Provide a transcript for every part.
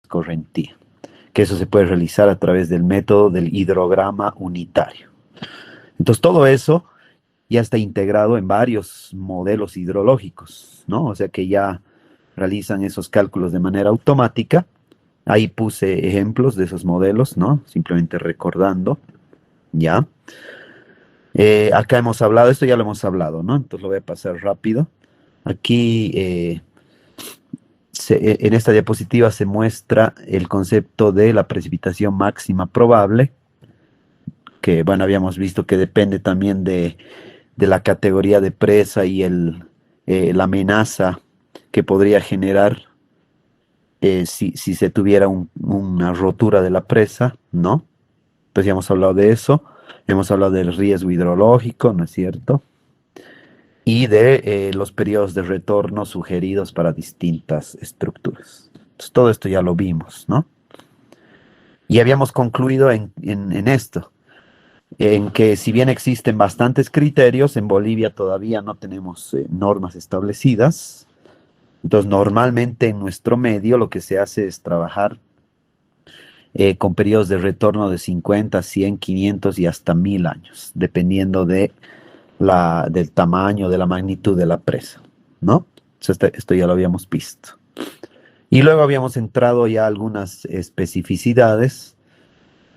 escorrentía, que eso se puede realizar a través del método del hidrograma unitario. Entonces todo eso ya está integrado en varios modelos hidrológicos, ¿no? O sea que ya realizan esos cálculos de manera automática. Ahí puse ejemplos de esos modelos, ¿no? Simplemente recordando, ¿ya? Acá hemos hablado, esto ya lo hemos hablado, ¿no? Entonces lo voy a pasar rápido. Aquí, en esta diapositiva se muestra el concepto de la precipitación máxima probable, que, bueno, habíamos visto que depende también de la categoría de presa y la amenaza que podría generar si se tuviera una rotura de la presa, ¿no? Entonces ya hemos hablado de eso, hemos hablado del riesgo hidrológico, ¿no es cierto? Y de los periodos de retorno sugeridos para distintas estructuras. Entonces todo esto ya lo vimos, ¿no? Y habíamos concluido en esto, en que si bien existen bastantes criterios, en Bolivia todavía no tenemos normas establecidas. Entonces, normalmente en nuestro medio lo que se hace es trabajar con periodos de retorno de 50, 100, 500 y hasta 1000 años, dependiendo del tamaño, de la magnitud de la presa, ¿no? Esto ya lo habíamos visto. Y luego habíamos entrado ya a algunas especificidades.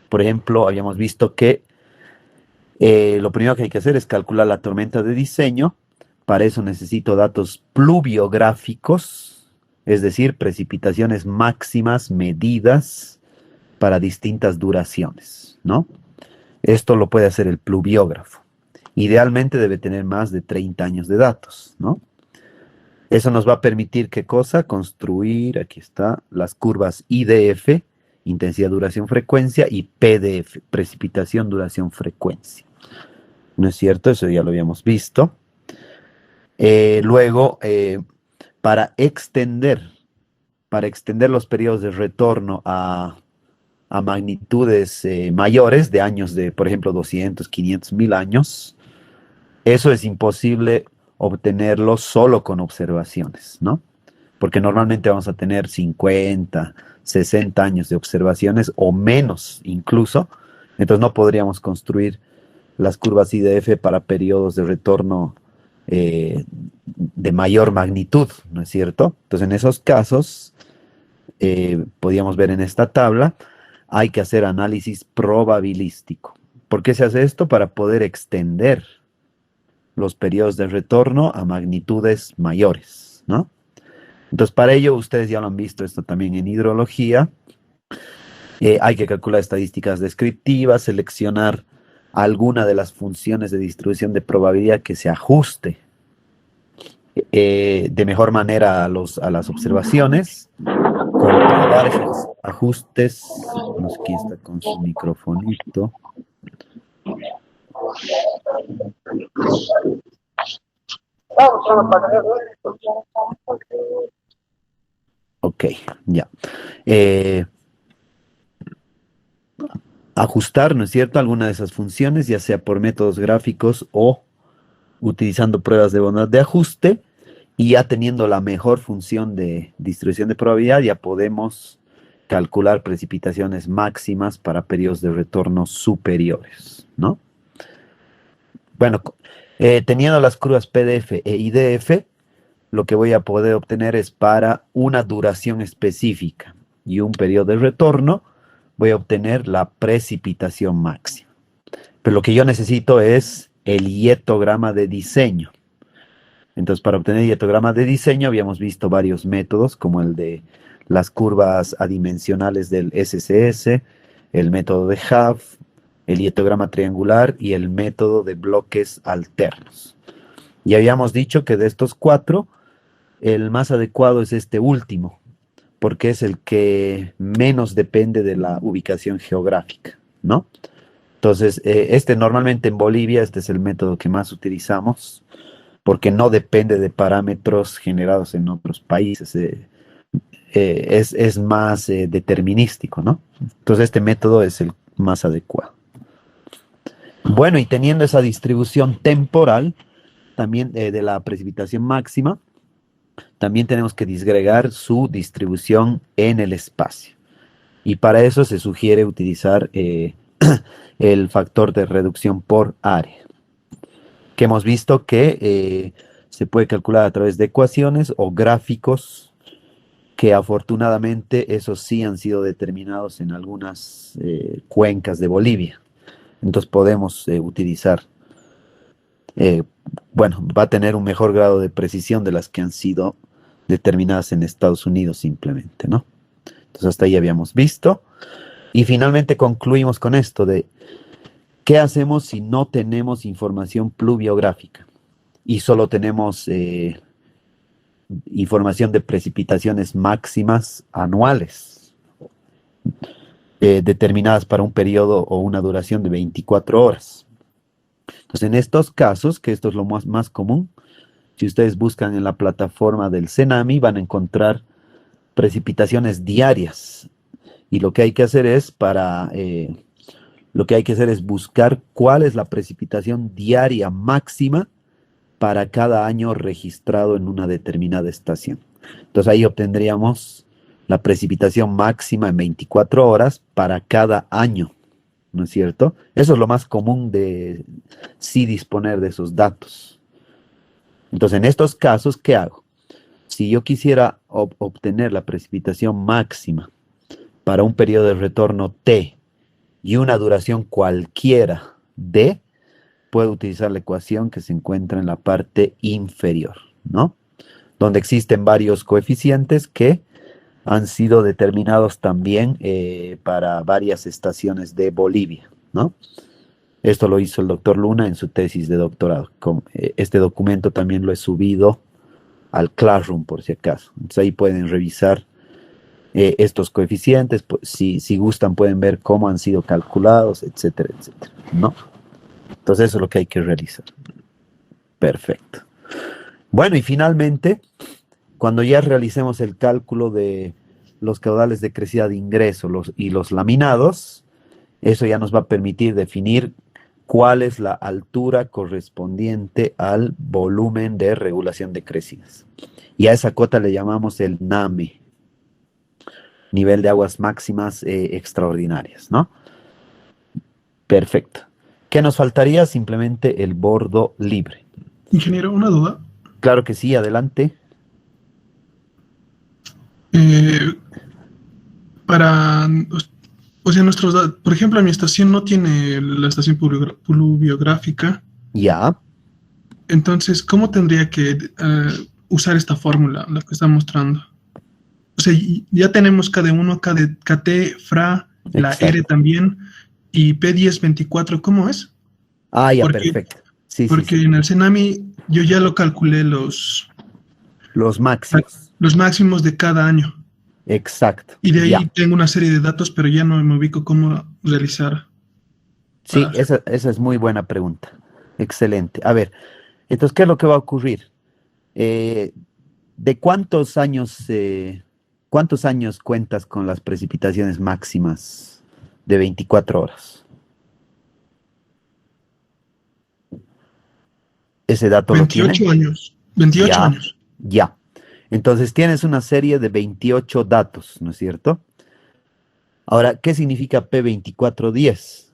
Por ejemplo, habíamos visto que lo primero que hay que hacer es calcular la tormenta de diseño. Para eso necesito datos pluviográficos, es decir, precipitaciones máximas medidas para distintas duraciones, ¿no? Esto lo puede hacer el pluviógrafo. Idealmente debe tener más de 30 años de datos, ¿no? Eso nos va a permitir, ¿qué cosa? Construir, aquí está, las curvas IDF, intensidad, duración, frecuencia, y PDF, precipitación, duración, frecuencia. ¿No es cierto? Eso ya lo habíamos visto. Luego, para extender los periodos de retorno a magnitudes mayores de años de, por ejemplo, 200, 500, 1000 años, eso es imposible obtenerlo solo con observaciones, ¿no? Porque normalmente vamos a tener 50, 60 años de observaciones o menos incluso, entonces no podríamos construir las curvas IDF para periodos de retorno de mayor magnitud, ¿no es cierto? Entonces en esos casos, podríamos ver en esta tabla, hay que hacer análisis probabilístico. ¿Por qué se hace esto? Para poder extender los periodos de retorno a magnitudes mayores, ¿no? Entonces, para ello, ustedes ya lo han visto esto también en hidrología. Hay que calcular estadísticas descriptivas, seleccionar alguna de las funciones de distribución de probabilidad que se ajuste de mejor manera a las observaciones, comprobar esos ajustes. No sé quién está con su microfonito. Ok, ya. Ajustar, ¿no es cierto?, alguna de esas funciones, ya sea por métodos gráficos o utilizando pruebas de bondad de ajuste, y ya teniendo la mejor función de distribución de probabilidad, ya podemos calcular precipitaciones máximas para periodos de retorno superiores, ¿no? Bueno, teniendo las curvas PDF e IDF, lo que voy a poder obtener es para una duración específica y un periodo de retorno, voy a obtener la precipitación máxima. Pero lo que yo necesito es el hietograma de diseño. Entonces, para obtener el hietograma de diseño habíamos visto varios métodos, como el de las curvas adimensionales del SCS, el método de Haff, el hietograma triangular y el método de bloques alternos. Y habíamos dicho que de estos cuatro, el más adecuado es este último, porque es el que menos depende de la ubicación geográfica, ¿no? Entonces, normalmente en Bolivia, este es el método que más utilizamos, porque no depende de parámetros generados en otros países, es más determinístico, ¿no? Entonces, este método es el más adecuado. Bueno, y teniendo esa distribución temporal, también de la precipitación máxima, también tenemos que disgregar su distribución en el espacio. Y para eso se sugiere utilizar el factor de reducción por área, que hemos visto que se puede calcular a través de ecuaciones o gráficos, que afortunadamente esos sí han sido determinados en algunas cuencas de Bolivia. Entonces podemos utilizar, eh, bueno, va a tener un mejor grado de precisión de las que han sido determinadas en Estados Unidos simplemente, ¿no? Entonces hasta ahí habíamos visto. Y finalmente concluimos con esto de qué hacemos si no tenemos información pluviográfica y solo tenemos información de precipitaciones máximas anuales determinadas para un periodo o una duración de 24 horas. Entonces, en estos casos, que esto es lo más común, si ustedes buscan en la plataforma del CENAMI, van a encontrar precipitaciones diarias. Y lo que hay que hacer es lo que hay que hacer es buscar cuál es la precipitación diaria máxima para cada año registrado en una determinada estación. Entonces ahí obtendríamos la precipitación máxima en 24 horas para cada año, ¿no es cierto? Eso es lo más común de sí disponer de esos datos. Entonces, en estos casos, ¿qué hago? Si yo quisiera obtener la precipitación máxima para un periodo de retorno T y una duración cualquiera D, puedo utilizar la ecuación que se encuentra en la parte inferior, ¿no? Donde existen varios coeficientes que han sido determinados también para varias estaciones de Bolivia, ¿no? Esto lo hizo el doctor Luna en su tesis de doctorado. Este documento también lo he subido al Classroom por si acaso. Entonces ahí pueden revisar estos coeficientes, si gustan pueden ver cómo han sido calculados, etcétera, etcétera, ¿no? Entonces eso es lo que hay que realizar. Perfecto. Bueno, y finalmente, cuando ya realicemos el cálculo de los caudales de crecida de ingreso y los laminados, eso ya nos va a permitir definir cuál es la altura correspondiente al volumen de regulación de crecidas. Y a esa cota le llamamos el NAME, nivel de aguas máximas extraordinarias, ¿no? Perfecto. ¿Qué nos faltaría? Simplemente el bordo libre. Ingeniero, una duda. Claro que sí, adelante. Eh, para, o sea, por ejemplo, mi estación no tiene la estación pluviográfica. Ya. Entonces, ¿cómo tendría que usar esta fórmula, la que está mostrando? O sea, ya tenemos KD1, KT, FRA, la R Exacto. también, y P1024, ¿cómo es? Ah, ya, Porque, perfecto. Sí, sí, porque sí. en el Cenami yo ya lo calculé Los máximos. los máximos de cada año. Exacto. Y de Ya. ahí tengo una serie de datos, pero ya no me ubico cómo realizar para Sí, esa es muy buena pregunta. Excelente. A ver, entonces, ¿qué es lo que va a ocurrir? Eh, ¿De cuántos años cuentas con las precipitaciones máximas de 24 horas? ¿Ese dato lo tiene? 28 años. 28 Ya, años. ya. Entonces tienes una serie de 28 datos, ¿no es cierto? Ahora, ¿qué significa P2410?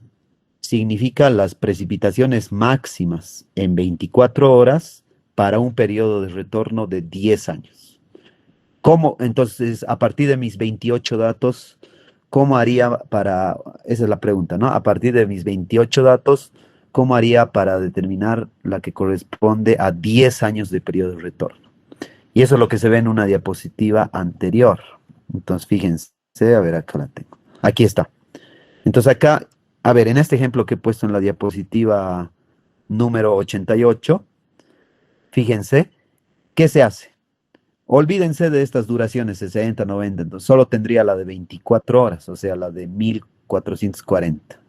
Significa las precipitaciones máximas en 24 horas para un periodo de retorno de 10 años. ¿Cómo? Entonces, a partir de mis 28 datos, ¿cómo haría para, esa es la pregunta, ¿no? A partir de mis 28 datos, ¿cómo haría para determinar la que corresponde a 10 años de periodo de retorno? Y eso es lo que se ve en una diapositiva anterior. Entonces, fíjense, a ver, acá la tengo. Aquí está. Entonces, acá, a ver, en este ejemplo que he puesto en la diapositiva número 88, fíjense, ¿qué se hace? Olvídense de estas duraciones 60, 90, entonces solo tendría la de 24 horas, o sea, la de 1440.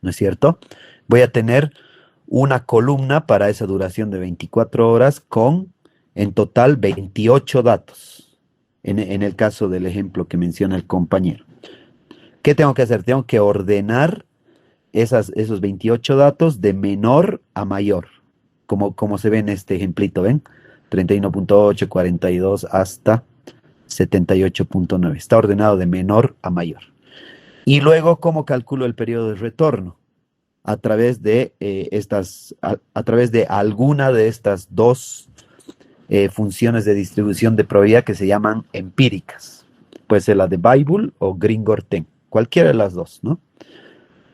¿No es cierto? Voy a tener una columna para esa duración de 24 horas con en total 28 datos, en el caso del ejemplo que menciona el compañero. ¿Qué tengo que hacer? Tengo que ordenar esos 28 datos de menor a mayor, como se ve en este ejemplito, ¿ven? 31.8, 42 hasta 78.9. Está ordenado de menor a mayor. Y luego, ¿cómo calculo el periodo de retorno? A través de a través de alguna de estas dos funciones de distribución de probabilidad que se llaman empíricas. Puede ser la de Weibull o Green-Gorten, cualquiera de las dos, ¿no?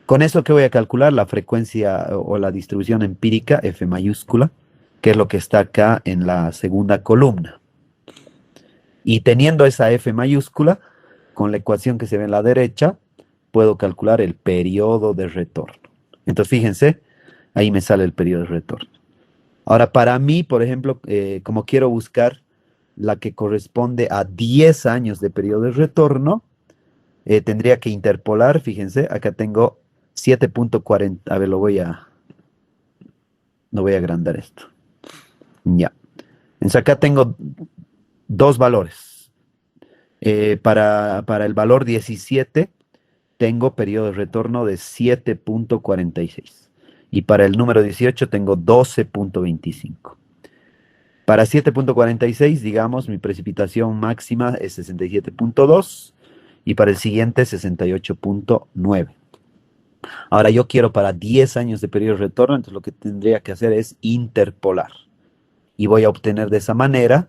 Con eso, ¿qué voy a calcular? La frecuencia o la distribución empírica, F mayúscula, que es lo que está acá en la segunda columna. Y teniendo esa F mayúscula, con la ecuación que se ve en la derecha, puedo calcular el periodo de retorno. Entonces, fíjense, ahí me sale el periodo de retorno. Ahora, para mí, por ejemplo, como quiero buscar la que corresponde a 10 años de periodo de retorno, tendría que interpolar, fíjense, acá tengo 7.40, a ver, no voy a agrandar esto. Ya. Entonces acá tengo dos valores. Para el valor 17 tengo periodo de retorno de 7.46. Y para el número 18 tengo 12.25. Para 7.46, digamos, mi precipitación máxima es 67.2 y para el siguiente 68.9. Ahora yo quiero para 10 años de periodo de retorno, entonces lo que tendría que hacer es interpolar. Y voy a obtener de esa manera,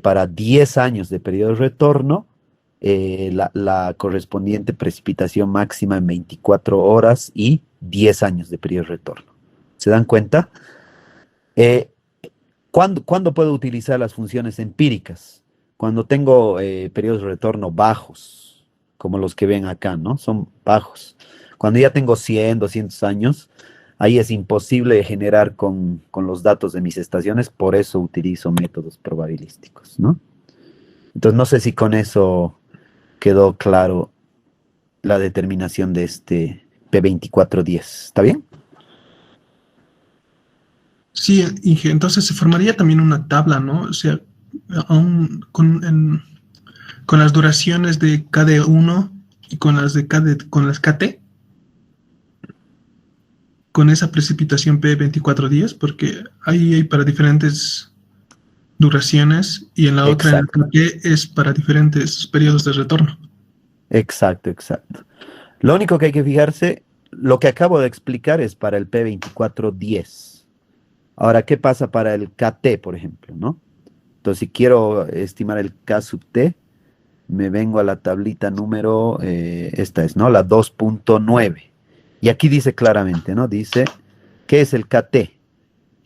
para 10 años de periodo de retorno, la correspondiente precipitación máxima en 24 horas y 10 años de periodo de retorno. ¿Se dan cuenta? ¿Cuándo puedo utilizar las funciones empíricas? Cuando tengo periodos de retorno bajos, como los que ven acá, ¿no? Son bajos. Cuando ya tengo 100, 200 años, ahí es imposible generar con los datos de mis estaciones, por eso utilizo métodos probabilísticos, ¿no? Entonces, no sé si con eso quedó claro la determinación de este P2410. ¿Está bien? Sí, Inge, entonces se formaría también una tabla, ¿no? O sea, con las duraciones de KD1 y con las de con las KT, con esa precipitación P2410, porque ahí hay para diferentes duraciones y en la otra, en el Exacto, KT, es para diferentes periodos de retorno. exacto, exacto. Lo único que hay que fijarse, lo que acabo de explicar es para el P2410. Ahora, ¿qué pasa para el KT, por ejemplo, no? Entonces, si quiero estimar el K sub T, me vengo a la tablita número, esta es, ¿no? La 2.9. Y aquí dice claramente, ¿no? Dice, ¿qué es el KT?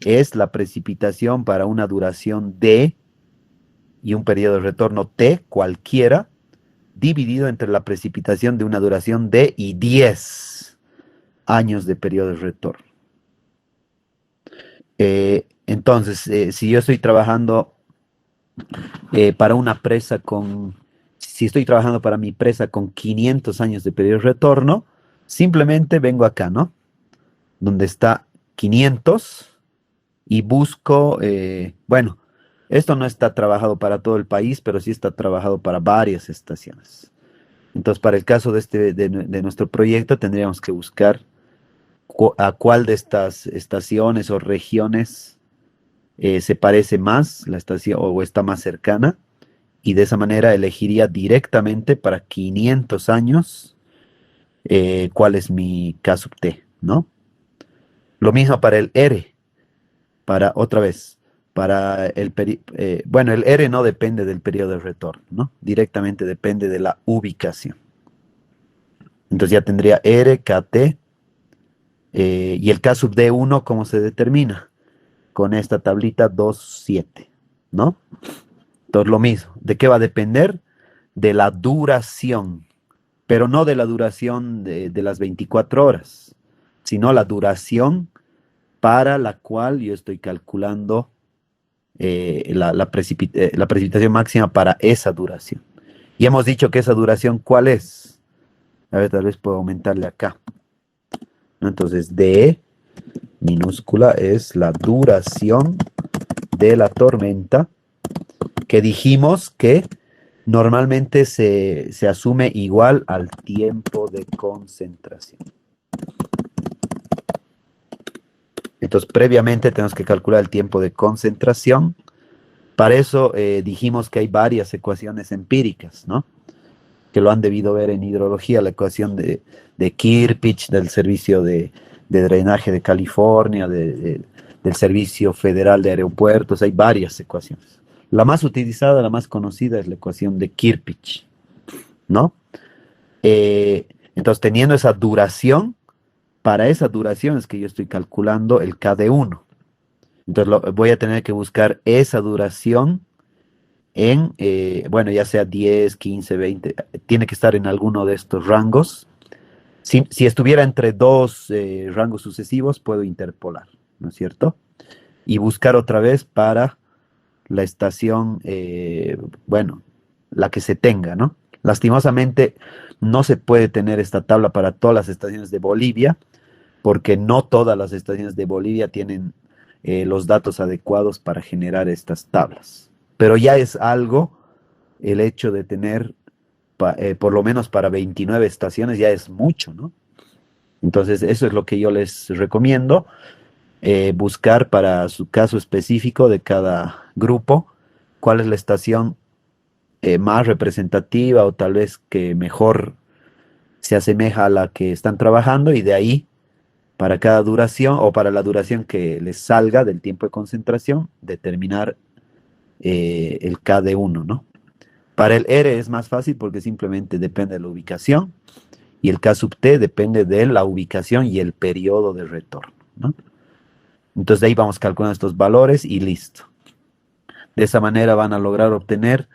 Es la precipitación para una duración D y un periodo de retorno T, cualquiera, dividido entre la precipitación de una duración D y 10 años de periodo de retorno. Entonces, si yo estoy trabajando para una presa si estoy trabajando para mi presa con 500 años de periodo de retorno, simplemente vengo acá, ¿no? Donde está 500 y busco, bueno, esto no está trabajado para todo el país, pero sí está trabajado para varias estaciones. Entonces, para el caso de nuestro proyecto, tendríamos que buscar a cuál de estas estaciones o regiones se parece más la estación o está más cercana, y de esa manera elegiría directamente para 500 años cuál es mi K sub T, ¿no? Lo mismo para el R, para otra vez, para bueno, el R no depende del periodo de retorno, ¿no? Directamente depende de la ubicación. Entonces ya tendría R, KT, y el K sub D1, ¿cómo se determina? Con esta tablita 2.7, ¿no? Entonces lo mismo, ¿de qué va a depender? De la duración, pero no de la duración de las 24 horas, sino la duración para la cual yo estoy calculando la precipitación máxima para esa duración. Y hemos dicho que esa duración, ¿cuál es? A ver, tal vez puedo aumentarle acá, ¿no? Entonces, D minúscula es la duración de la tormenta, que dijimos que normalmente se asume igual al tiempo de concentración. Entonces, previamente tenemos que calcular el tiempo de concentración Para eso dijimos que hay varias ecuaciones empíricas, ¿no? Que lo han debido ver en hidrología, la ecuación de Kirchhoff, del servicio de drenaje de California, del Servicio Federal de Aeropuertos, hay varias ecuaciones. La más utilizada, la más conocida es la ecuación de Kirchhoff, ¿no? Entonces, teniendo esa duración, para esa duración es que yo estoy calculando el K de 1. Entonces, voy a tener que buscar esa duración en, bueno, ya sea 10, 15, 20, tiene que estar en alguno de estos rangos. Si estuviera entre dos rangos sucesivos, puedo interpolar, ¿no es cierto? Y buscar otra vez para la estación, bueno, la que se tenga, ¿no? Lastimosamente, no se puede tener esta tabla para todas las estaciones de Bolivia, porque no todas las estaciones de Bolivia tienen los datos adecuados para generar estas tablas. Pero ya es algo el hecho de tener, por lo menos para 29 estaciones, ya es mucho, ¿no? Entonces, eso es lo que yo les recomiendo, buscar para su caso específico de cada grupo, cuál es la estación más representativa o tal vez que mejor se asemeja a la que están trabajando y de ahí para cada duración o para la duración que les salga del tiempo de concentración, determinar el K de 1, ¿no? Para el R es más fácil porque simplemente depende de la ubicación y el K sub T depende de la ubicación y el periodo de retorno, ¿no? Entonces de ahí vamos calculando estos valores y listo. De esa manera van a lograr obtener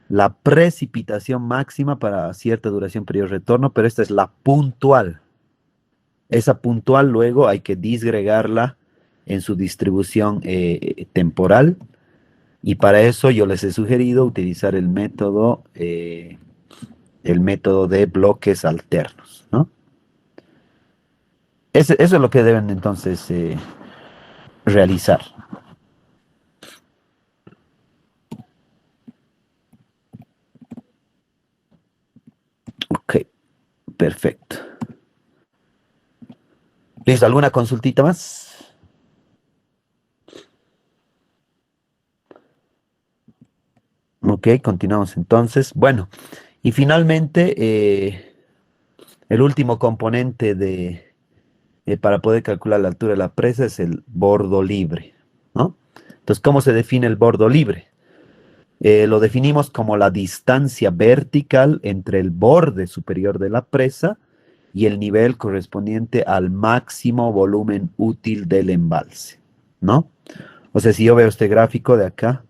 la precipitación máxima para cierta duración periodo de retorno, pero esta es la puntual. Esa puntual luego hay que disgregarla en su distribución temporal y para eso yo les he sugerido utilizar el método de bloques alternos, ¿no? Eso es lo que deben entonces realizar. Ok, perfecto. ¿Listo? ¿Alguna consultita más? Ok, continuamos entonces. Bueno, y finalmente, el último componente para poder calcular la altura de la presa es el bordo libre, ¿no? Entonces, ¿cómo se define el bordo libre? Lo definimos como la distancia vertical entre el borde superior de la presa y el nivel correspondiente al máximo volumen útil del embalse, ¿no? O sea, si yo veo este gráfico de acá,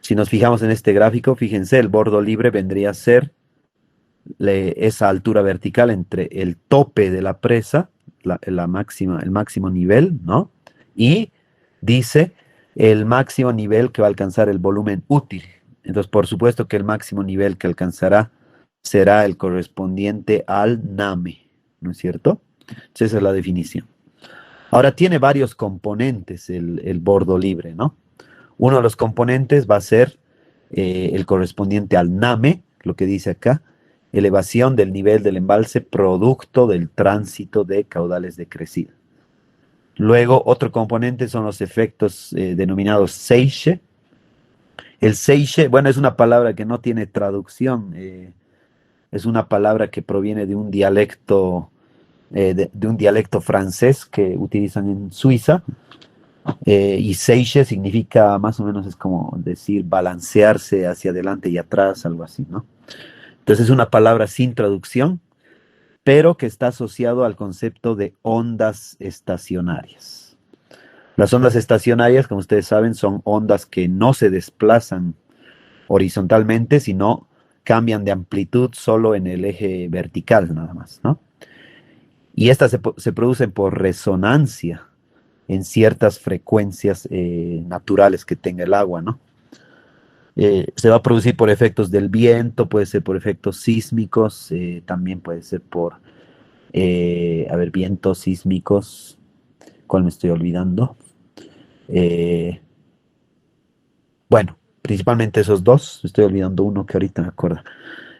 si nos fijamos en este gráfico, fíjense, el bordo libre vendría a ser esa altura vertical entre el tope de la presa, el máximo nivel, ¿no? Y dice el máximo nivel que va a alcanzar el volumen útil. Entonces, por supuesto que el máximo nivel que alcanzará será el correspondiente al NAME, ¿no es cierto? Entonces, esa es la definición. Ahora, tiene varios componentes el bordo libre, ¿no? Uno de los componentes va a ser el correspondiente al NAME, lo que dice acá, elevación del nivel del embalse producto del tránsito de caudales de crecida. Luego, otro componente son los efectos denominados Seiche. El Seiche, bueno, es una palabra que no tiene traducción, es una palabra que proviene de un dialecto, de un dialecto francés que utilizan en Suiza. Y Seiche significa más o menos, es como decir balancearse hacia adelante y atrás, algo así, ¿no? Entonces es una palabra sin traducción, pero que está asociado al concepto de ondas estacionarias. Las ondas estacionarias, como ustedes saben, son ondas que no se desplazan horizontalmente, sino cambian de amplitud solo en el eje vertical, nada más, ¿no? Y estas se producen por resonancia en ciertas frecuencias naturales que tenga el agua, ¿no? Se va a producir por efectos del viento, puede ser por efectos sísmicos, también puede ser por, vientos sísmicos, ¿cuál me estoy olvidando? Bueno, principalmente esos dos, me estoy olvidando uno que ahorita me acuerdo.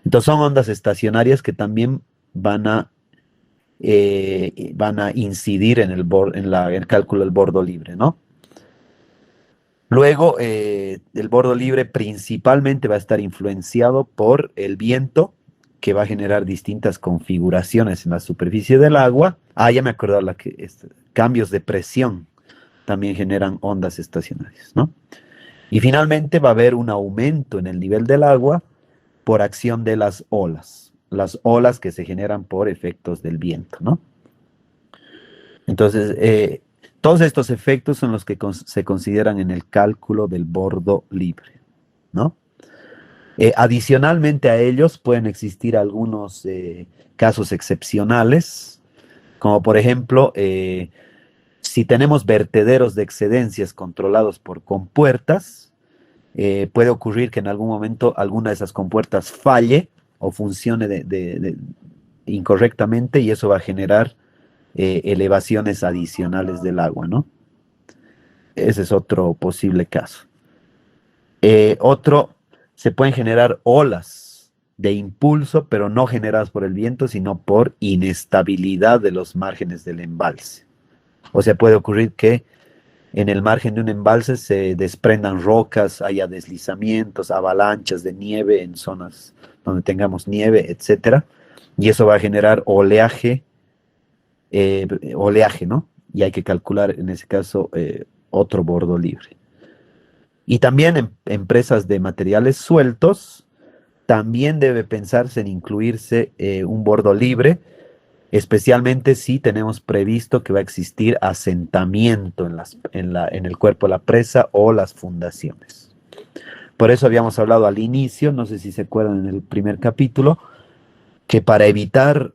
Entonces son ondas estacionarias que también van a van a incidir en el cálculo del bordo libre, ¿no? Luego, el bordo libre principalmente va a estar influenciado por el viento, que va a generar distintas configuraciones en la superficie del agua. Ah, ya me acordaba cambios de presión también generan ondas estacionarias, ¿no? Y finalmente va a haber un aumento en el nivel del agua por acción de las olas que se generan por efectos del viento, ¿no? Entonces, todos estos efectos son los que se consideran en el cálculo del bordo libre, ¿no? Adicionalmente a ellos pueden existir algunos casos excepcionales, como por ejemplo, si tenemos vertederos de excedencias controlados por compuertas, puede ocurrir que en algún momento alguna de esas compuertas falle o funcione incorrectamente y eso va a generar elevaciones adicionales del agua, ¿no? Ese es otro posible caso. Se pueden generar olas de impulso, pero no generadas por el viento, sino por inestabilidad de los márgenes del embalse. O sea, puede ocurrir que en el margen de un embalse se desprendan rocas, haya deslizamientos, avalanchas de nieve en zonas donde tengamos nieve, etcétera, y eso va a generar oleaje, ¿no? Y hay que calcular en ese caso otro bordo libre. Y también en empresas de materiales sueltos, también debe pensarse en incluirse un bordo libre, especialmente si tenemos previsto que va a existir asentamiento en el cuerpo de la presa o las fundaciones. Por eso habíamos hablado al inicio, no sé si se acuerdan en el primer capítulo, que para evitar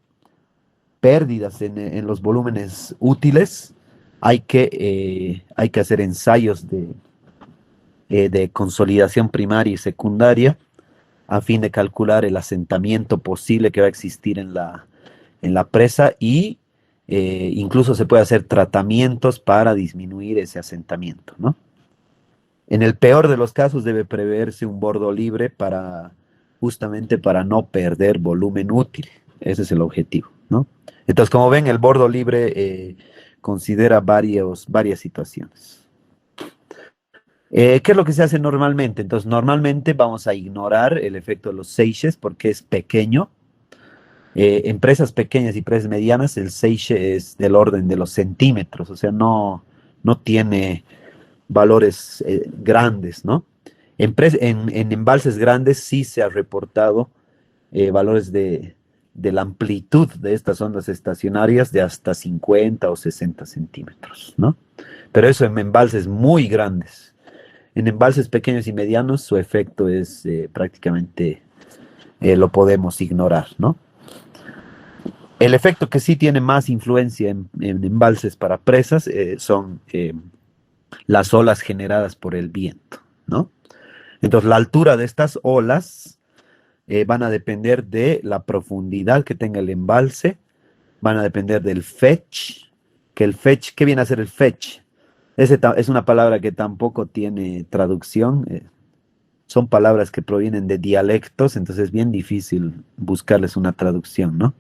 pérdidas en los volúmenes útiles hay que hacer ensayos de consolidación primaria y secundaria a fin de calcular el asentamiento posible que va a existir en la presa y incluso se puede hacer tratamientos para disminuir ese asentamiento, ¿no? En el peor de los casos debe preverse un bordo libre justamente para no perder volumen útil. Ese es el objetivo, ¿no? Entonces, como ven, el bordo libre considera varias situaciones. ¿Qué es lo que se hace normalmente? Entonces, normalmente vamos a ignorar el efecto de los seiches porque es pequeño. Empresas pequeñas y empresas medianas, el seiche es del orden de los centímetros, o sea, no tiene valores grandes, ¿no? En embalses grandes sí se ha reportado valores de la amplitud de estas ondas estacionarias de hasta 50 o 60 centímetros, ¿no? Pero eso en embalses muy grandes. En embalses pequeños y medianos su efecto es prácticamente lo podemos ignorar, ¿no? El efecto que sí tiene más influencia en embalses para presas son las olas generadas por el viento, ¿no? Entonces, la altura de estas olas van a depender de la profundidad que tenga el embalse, van a depender del fetch, ¿qué viene a ser el fetch? Es una palabra que tampoco tiene traducción, son palabras que provienen de dialectos, entonces es bien difícil buscarles una traducción, ¿no?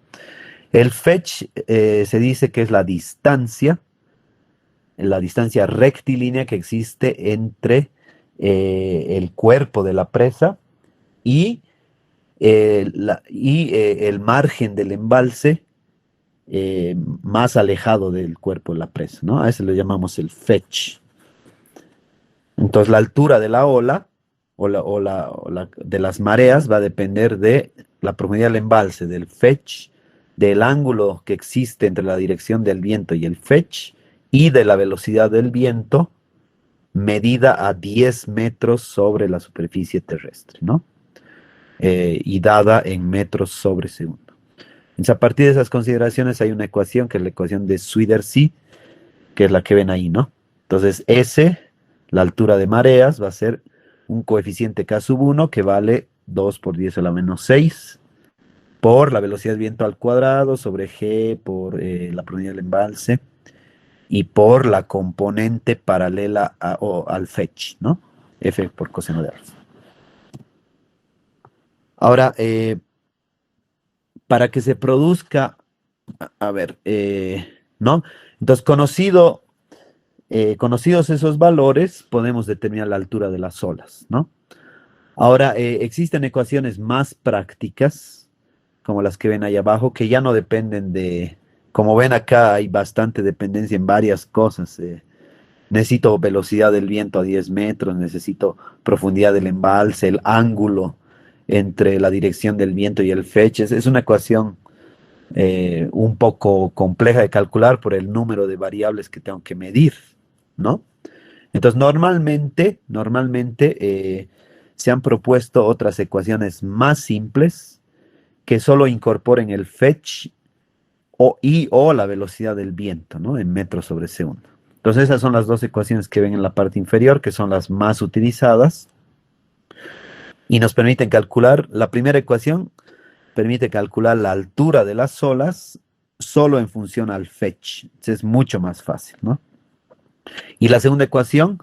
El fetch se dice que es la distancia rectilínea que existe entre el cuerpo de la presa y el margen del embalse más alejado del cuerpo de la presa, ¿no? A eso le llamamos el fetch. Entonces, la altura de la ola de las mareas va a depender de la profundidad del embalse, del fetch, del ángulo que existe entre la dirección del viento y el fetch, y de la velocidad del viento medida a 10 metros sobre la superficie terrestre, ¿no? Y dada en metros sobre segundo. Entonces, a partir de esas consideraciones hay una ecuación que es la ecuación de Swedersee, que es la que ven ahí, ¿no? Entonces, la altura de mareas, va a ser un coeficiente K sub 1 que vale 2 por 10 a la menos 6 por la velocidad del viento al cuadrado sobre G por la profundidad del embalse y por la componente paralela al fetch, ¿no? F por coseno de alfa. Ahora, para que se produzca A ver, ¿no? Entonces, conocidos esos valores, podemos determinar la altura de las olas, ¿no? Ahora, existen ecuaciones más prácticas, como las que ven ahí abajo, que ya no dependen de, como ven acá, hay bastante dependencia en varias cosas. Necesito velocidad del viento a 10 metros, necesito profundidad del embalse, el ángulo entre la dirección del viento y el fetch. Es una ecuación un poco compleja de calcular por el número de variables que tengo que medir, ¿no? Entonces, normalmente se han propuesto otras ecuaciones más simples que solo incorporen el fetch o la velocidad del viento, ¿no? En metros sobre segundo. Entonces, esas son las dos ecuaciones que ven en la parte inferior, que son las más utilizadas y nos permiten calcular. La primera ecuación permite calcular la altura de las olas solo en función al fetch. Es mucho más fácil, ¿no? Y la segunda ecuación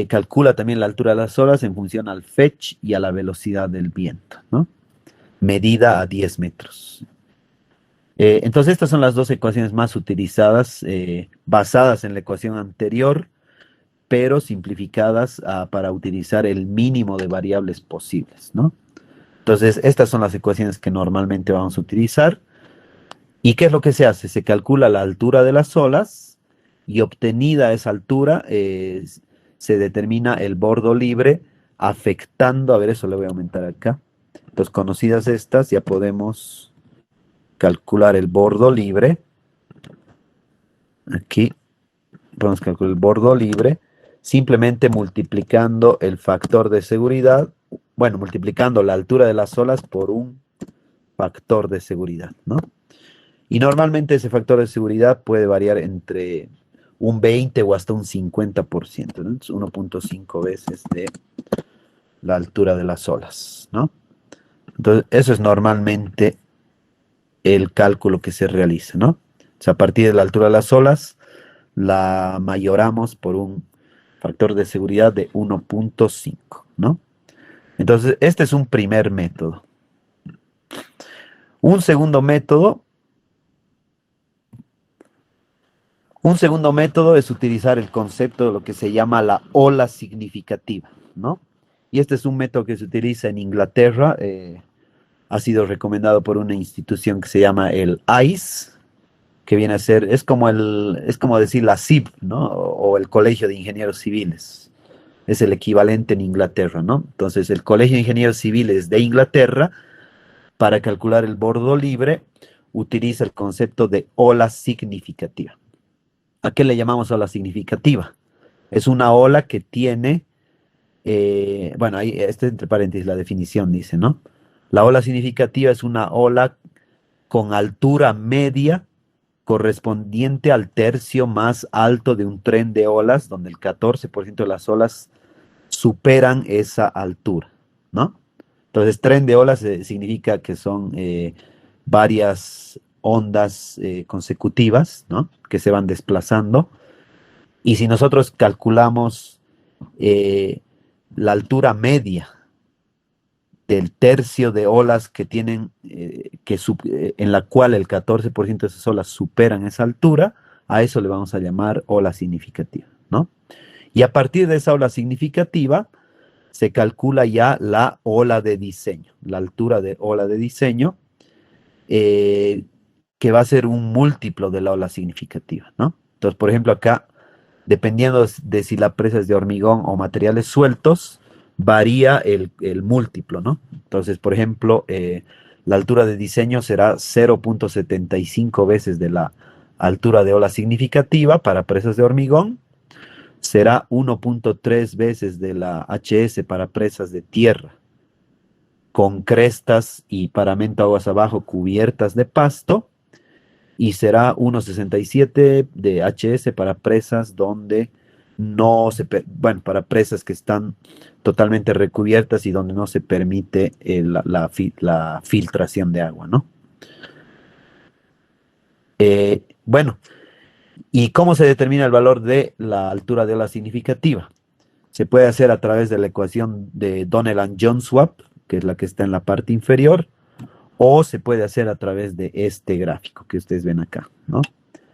calcula también la altura de las olas en función al fetch y a la velocidad del viento, ¿no? Medida a 10 metros. Entonces, estas son las dos ecuaciones más utilizadas, basadas en la ecuación anterior, pero simplificadas para utilizar el mínimo de variables posibles, ¿no? Entonces, estas son las ecuaciones que normalmente vamos a utilizar. ¿Y qué es lo que se hace? Se calcula la altura de las olas y obtenida esa altura, se determina el bordo libre afectando, a ver, eso le voy a aumentar acá. Entonces, conocidas estas, ya podemos calcular el bordo libre. Aquí podemos calcular el bordo libre simplemente multiplicando el factor de seguridad, bueno, multiplicando la altura de las olas por un factor de seguridad, ¿no? Y normalmente ese factor de seguridad puede variar entre un 20 o hasta un 50%, ¿no? 1.5 veces de la altura de las olas, ¿no? Entonces, eso es normalmente el cálculo que se realiza, ¿no? O sea, a partir de la altura de las olas, la mayoramos por un factor de seguridad de 1.5, ¿no? Entonces, este es un primer método. Un segundo método es utilizar el concepto de lo que se llama la ola significativa, ¿no? Y este es un método que se utiliza en Inglaterra, ha sido recomendado por una institución que se llama el ICE, que viene a ser, es como decir la CIP, ¿no? O el Colegio de Ingenieros Civiles. Es el equivalente en Inglaterra, ¿no? Entonces, el Colegio de Ingenieros Civiles de Inglaterra, para calcular el bordo libre, utiliza el concepto de ola significativa. ¿A qué le llamamos ola significativa? Es una ola que tiene, bueno, ahí, entre paréntesis, la definición dice, ¿no? La ola significativa es una ola con altura media correspondiente al tercio más alto de un tren de olas, donde el 14% de las olas superan esa altura, ¿no? Entonces, tren de olas significa que son varias ondas consecutivas, ¿no? Que se van desplazando. Y si nosotros calculamos la altura media del tercio de olas que tienen, en la cual el 14% de esas olas superan esa altura, a eso le vamos a llamar ola significativa, ¿no? Y a partir de esa ola significativa, se calcula ya la ola de diseño, la altura de ola de diseño, que va a ser un múltiplo de la ola significativa, ¿no? Entonces, por ejemplo, acá, dependiendo de si la presa es de hormigón o materiales sueltos, varía el múltiplo, ¿no? Entonces, por ejemplo, la altura de diseño será 0.75 veces de la altura de ola significativa para presas de hormigón, será 1.3 veces de la HS para presas de tierra, con crestas y paramento aguas abajo cubiertas de pasto, y será 1.67 de HS para presas donde no se, bueno, para presas que están totalmente recubiertas y donde no se permite la filtración de agua, ¿no? Bueno, ¿y cómo se determina el valor de la altura de ola significativa? Se puede hacer a través de la ecuación de Donnellan-Jones-Swap, que es la que está en la parte inferior, o se puede hacer a través de este gráfico que ustedes ven acá, ¿no?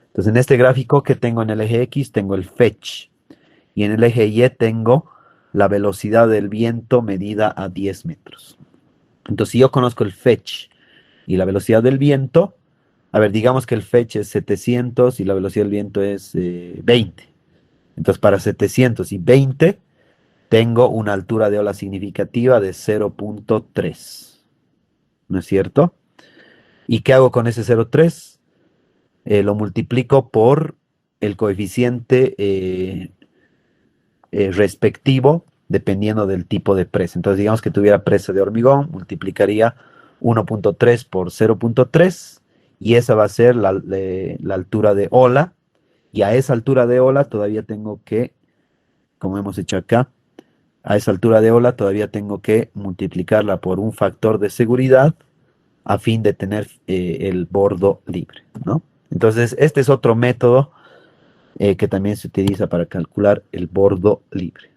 Entonces, en este gráfico que tengo en el eje X, tengo el fetch, y en el eje Y tengo la velocidad del viento medida a 10 metros. Entonces, si yo conozco el fetch y la velocidad del viento, a ver, digamos que el fetch es 700 y la velocidad del viento es 20. Entonces, para 720 tengo una altura de ola significativa de 0.3. ¿No es cierto? ¿Y qué hago con ese 0.3? Lo multiplico por el coeficiente respectivo dependiendo del tipo de presa. Entonces, digamos que tuviera presa de hormigón, multiplicaría 1.3 por 0.3 y esa va a ser la altura de ola. Y a esa altura de ola todavía tengo que, como hemos hecho acá, a esa altura de ola todavía tengo que multiplicarla por un factor de seguridad a fin de tener el bordo libre, ¿no? Entonces, este es otro método que también se utiliza para calcular el bordo libre.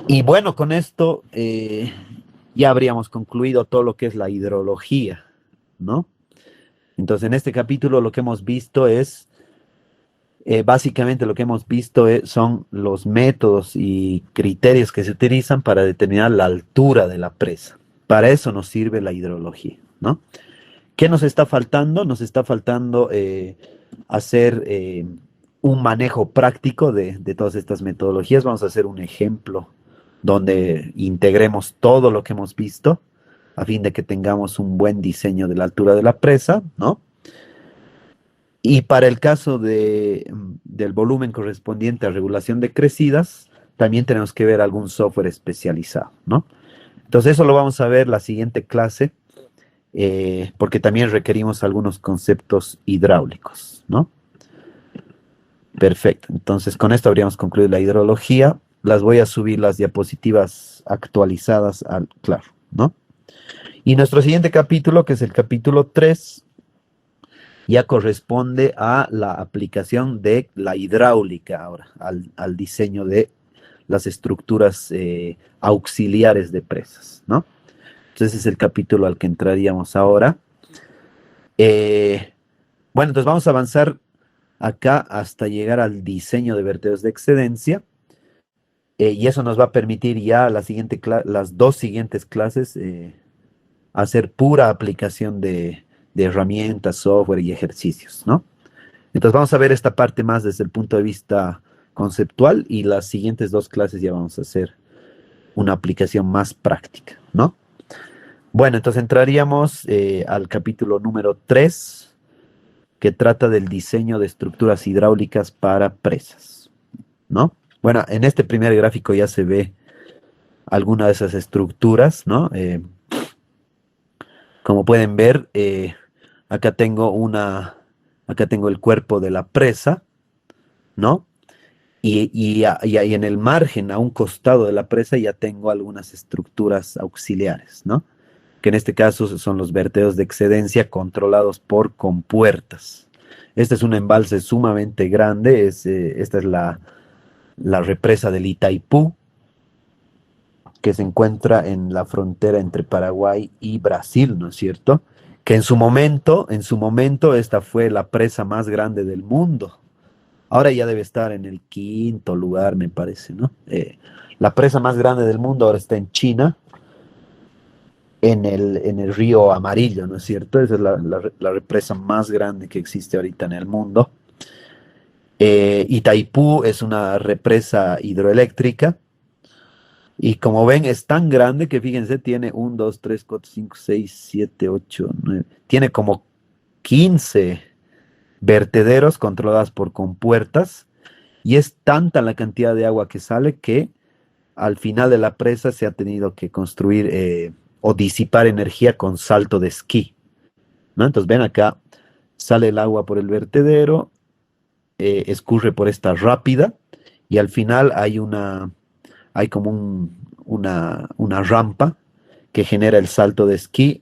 Y bueno, con esto ya habríamos concluido todo lo que es la hidrología, ¿no? Entonces, en este capítulo lo que hemos visto es, básicamente lo que hemos visto son los métodos y criterios que se utilizan para determinar la altura de la presa. Para eso nos sirve la hidrología, ¿no? ¿Qué nos está faltando? Nos está faltando hacer un manejo práctico de todas estas metodologías. Vamos a hacer un ejemplo donde integremos todo lo que hemos visto a fin de que tengamos un buen diseño de la altura de la presa, ¿no? Y para el caso del volumen correspondiente a regulación de crecidas, también tenemos que ver algún software especializado, ¿no? Entonces eso lo vamos a ver la siguiente clase, porque también requerimos algunos conceptos hidráulicos, ¿no? Perfecto, entonces con esto habríamos concluido la hidrología. Las voy a subir las diapositivas actualizadas al claro, ¿no? Y nuestro siguiente capítulo, que es el capítulo 3, ya corresponde a la aplicación de la hidráulica ahora, al diseño de las estructuras auxiliares de presas, ¿no? Entonces ese es el capítulo al que entraríamos ahora. Bueno, entonces vamos a avanzar acá hasta llegar al diseño de vertederos de excedencia. Y eso nos va a permitir ya las dos siguientes clases hacer pura aplicación de herramientas, software y ejercicios, ¿no? Entonces vamos a ver esta parte más desde el punto de vista conceptual y las siguientes dos clases ya vamos a hacer una aplicación más práctica, ¿no? Bueno, entonces entraríamos al capítulo número 3, que trata del diseño de estructuras hidráulicas para presas, ¿no? Bueno, en este primer gráfico ya se ve alguna de esas estructuras, ¿no? Como pueden ver, acá tengo el cuerpo de la presa, ¿no? Y en el margen, a un costado de la presa, ya tengo algunas estructuras auxiliares, ¿no? Que en este caso son los vertederos de excedencia controlados por compuertas. Este es un embalse sumamente grande, esta es la represa del Itaipú, que se encuentra en la frontera entre Paraguay y Brasil, ¿no es cierto? Que en su momento, esta fue la presa más grande del mundo. Ahora ya debe estar en el 5.º lugar, me parece, ¿no? La presa más grande del mundo ahora está en China, en el río Amarillo, ¿no es cierto? Esa es la represa más grande que existe ahorita en el mundo. Itaipú es una represa hidroeléctrica y como ven es tan grande que fíjense, tiene 1, 2, 3, 4, 5, 6, 7, 8, 9, tiene como 15 vertederos controlados por compuertas y es tanta la cantidad de agua que sale que al final de la presa se ha tenido que construir o disipar energía con salto de esquí, ¿no? Entonces ven acá, sale el agua por el vertedero, escurre por esta rápida y al final hay como una rampa que genera el salto de esquí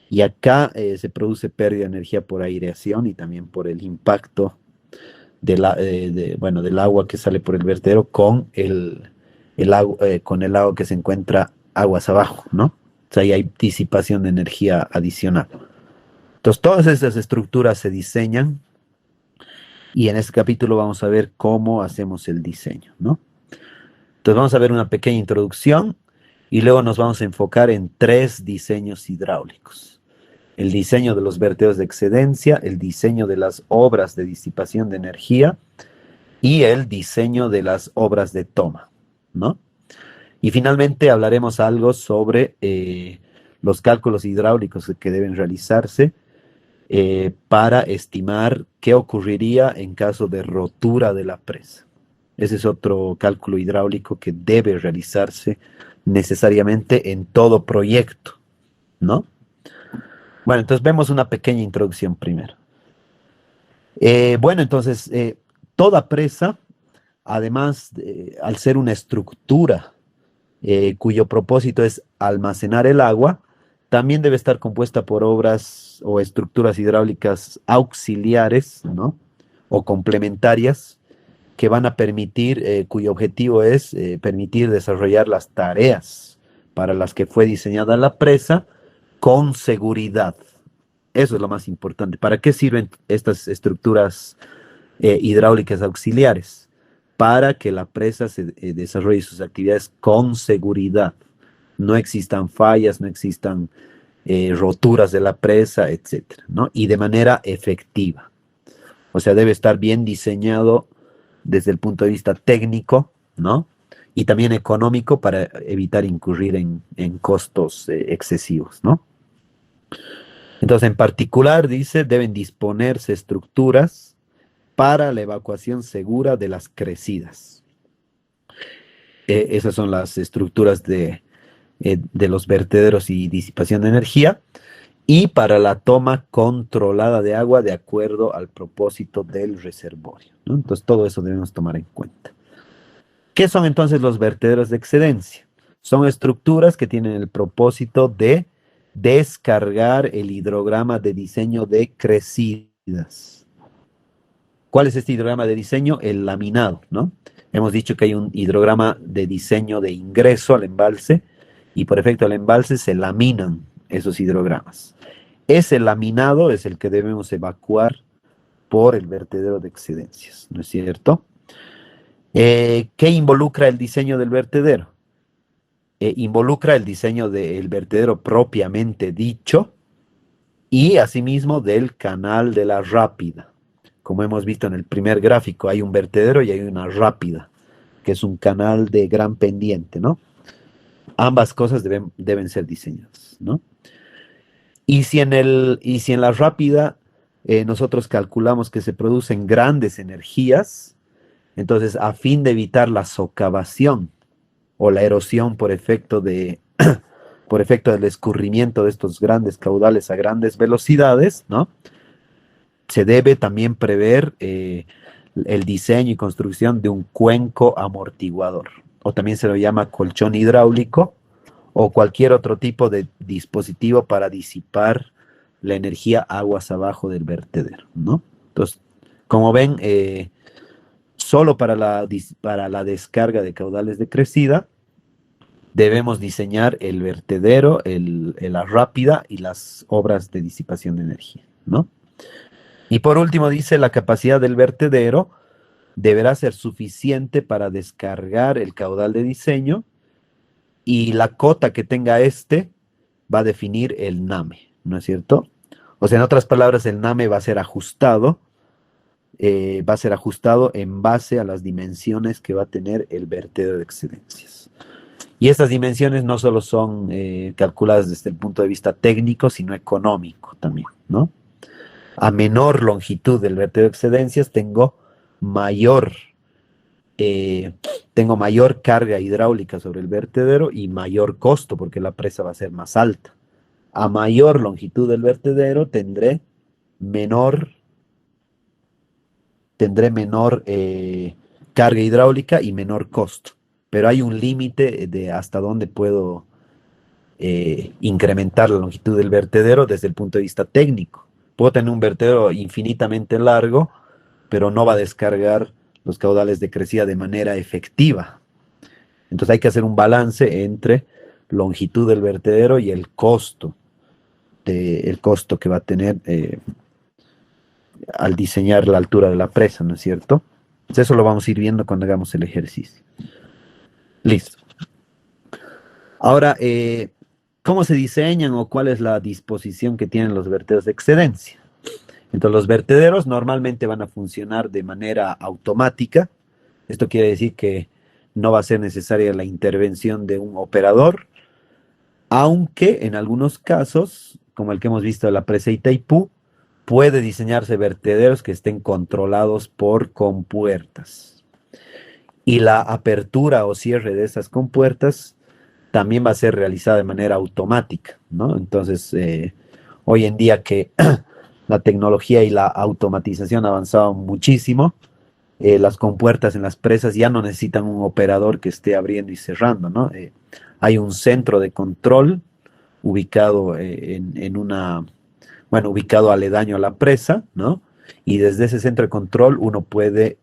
y acá se produce pérdida de energía por aireación y también por el impacto del agua que sale por el vertedero con el agua que se encuentra aguas abajo, ¿no? sea, ahí hay disipación de energía adicional. Entonces, todas esas estructuras se diseñan y en este capítulo vamos a ver cómo hacemos el diseño, ¿no? Entonces, vamos a ver una pequeña introducción y luego nos vamos a enfocar en 3 diseños hidráulicos. El diseño de los vertederos de excedencia, el diseño de las obras de disipación de energía y el diseño de las obras de toma, ¿no? Y finalmente hablaremos algo sobre los cálculos hidráulicos que deben realizarse para estimar qué ocurriría en caso de rotura de la presa. Ese es otro cálculo hidráulico que debe realizarse necesariamente en todo proyecto, ¿no? Bueno, entonces vemos una pequeña introducción primero. Bueno, entonces, toda presa, además, al ser una estructura cuyo propósito es almacenar el agua, también debe estar compuesta por obras o estructuras hidráulicas auxiliares, ¿no? O complementarias que van a permitir, cuyo objetivo es permitir desarrollar las tareas para las que fue diseñada la presa con seguridad. Eso es lo más importante. ¿Para qué sirven estas estructuras hidráulicas auxiliares? Para que la presa se desarrolle sus actividades con seguridad. No existan fallas, no existan roturas de la presa, etcétera, ¿no? Y de manera efectiva. O sea, debe estar bien diseñado desde el punto de vista técnico, ¿no? Y también económico para evitar incurrir en costos excesivos, ¿no? Entonces, en particular, dice, deben disponerse estructuras para la evacuación segura de las crecidas. Esas son las estructuras de los vertederos y disipación de energía, y para la toma controlada de agua de acuerdo al propósito del reservorio, ¿no? Entonces, todo eso debemos tomar en cuenta. ¿Qué son entonces los vertederos de excedencia? Son estructuras que tienen el propósito de descargar el hidrograma de diseño de crecidas. ¿Cuál es este hidrograma de diseño? El laminado, ¿no? Hemos dicho que hay un hidrograma de diseño de ingreso al embalse y por efecto del embalse se laminan esos hidrogramas. Ese laminado es el que debemos evacuar por el vertedero de excedencias, ¿no es cierto? ¿Qué involucra el diseño del vertedero? Involucra el diseño del vertedero propiamente dicho y asimismo del canal de la rápida. Como hemos visto en el primer gráfico, hay un vertedero y hay una rápida, que es un canal de gran pendiente, ¿no? Ambas cosas deben ser diseñadas, ¿no? Y si en la rápida nosotros calculamos que se producen grandes energías, entonces a fin de evitar la socavación o la erosión por efecto por efecto del escurrimiento de estos grandes caudales a grandes velocidades, ¿no? Se debe también prever el diseño y construcción de un cuenco amortiguador, o también se lo llama colchón hidráulico, o cualquier otro tipo de dispositivo para disipar la energía aguas abajo del vertedero, ¿no? Entonces, como ven, solo para la descarga de caudales de crecida, debemos diseñar el vertedero, la rápida y las obras de disipación de energía, ¿no? Y por último dice, la capacidad del vertedero deberá ser suficiente para descargar el caudal de diseño y la cota que tenga este va a definir el NAME, ¿no es cierto? O sea, en otras palabras, el NAME va a ser ajustado en base a las dimensiones que va a tener el vertedero de excedencias. Y estas dimensiones no solo son calculadas desde el punto de vista técnico, sino económico también, ¿no? A menor longitud del vertedero de excedencias tengo mayor carga hidráulica sobre el vertedero y mayor costo porque la presa va a ser más alta. A mayor longitud del vertedero tendré menor carga hidráulica y menor costo. Pero hay un límite de hasta dónde puedo incrementar la longitud del vertedero desde el punto de vista técnico. Puedo tener un vertedero infinitamente largo, pero no va a descargar los caudales de crecida de manera efectiva. Entonces hay que hacer un balance entre longitud del vertedero y el costo, el costo que va a tener al diseñar la altura de la presa, ¿no es cierto? Entonces eso lo vamos a ir viendo cuando hagamos el ejercicio. Listo. Ahora, ¿cómo se diseñan o cuál es la disposición que tienen los vertederos de excedencia? Entonces, los vertederos normalmente van a funcionar de manera automática. Esto quiere decir que no va a ser necesaria la intervención de un operador, aunque en algunos casos, como el que hemos visto de la presa Itaipú, puede diseñarse vertederos que estén controlados por compuertas. Y la apertura o cierre de esas compuertas también va a ser realizada de manera automática, ¿no? Entonces, hoy en día que la tecnología y la automatización han avanzado muchísimo, las compuertas en las presas ya no necesitan un operador que esté abriendo y cerrando, ¿no? Hay un centro de control ubicado ubicado aledaño a la presa, ¿no? Y desde ese centro de control uno puede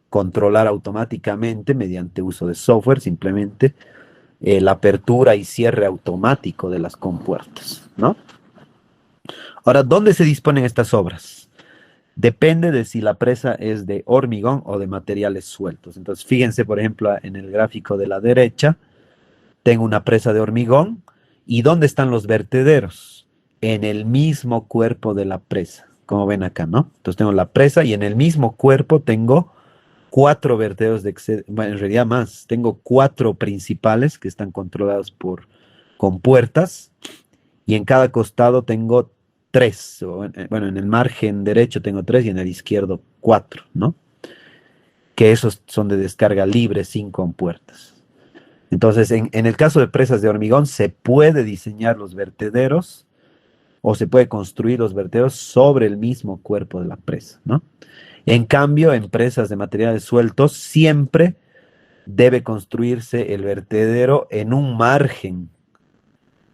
controlar automáticamente mediante uso de software simplemente la apertura y cierre automático de las compuertas, ¿no? Ahora, ¿dónde se disponen estas obras? Depende de si la presa es de hormigón o de materiales sueltos. Entonces, fíjense, por ejemplo, en el gráfico de la derecha, tengo una presa de hormigón. ¿Y dónde están los vertederos? En el mismo cuerpo de la presa, como ven acá, ¿no? Entonces tengo la presa y en el mismo cuerpo tengo 4 vertederos bueno, en realidad más, tengo 4 principales que están controlados por compuertas y en cada costado tengo 3, bueno, en el margen derecho tengo 3 y en el izquierdo 4, ¿no? Que esos son de descarga libre sin compuertas. Entonces, en el caso de presas de hormigón, se puede diseñar los vertederos o se puede construir los vertederos sobre el mismo cuerpo de la presa, ¿no? En cambio, en presas de materiales sueltos, siempre debe construirse el vertedero en un margen,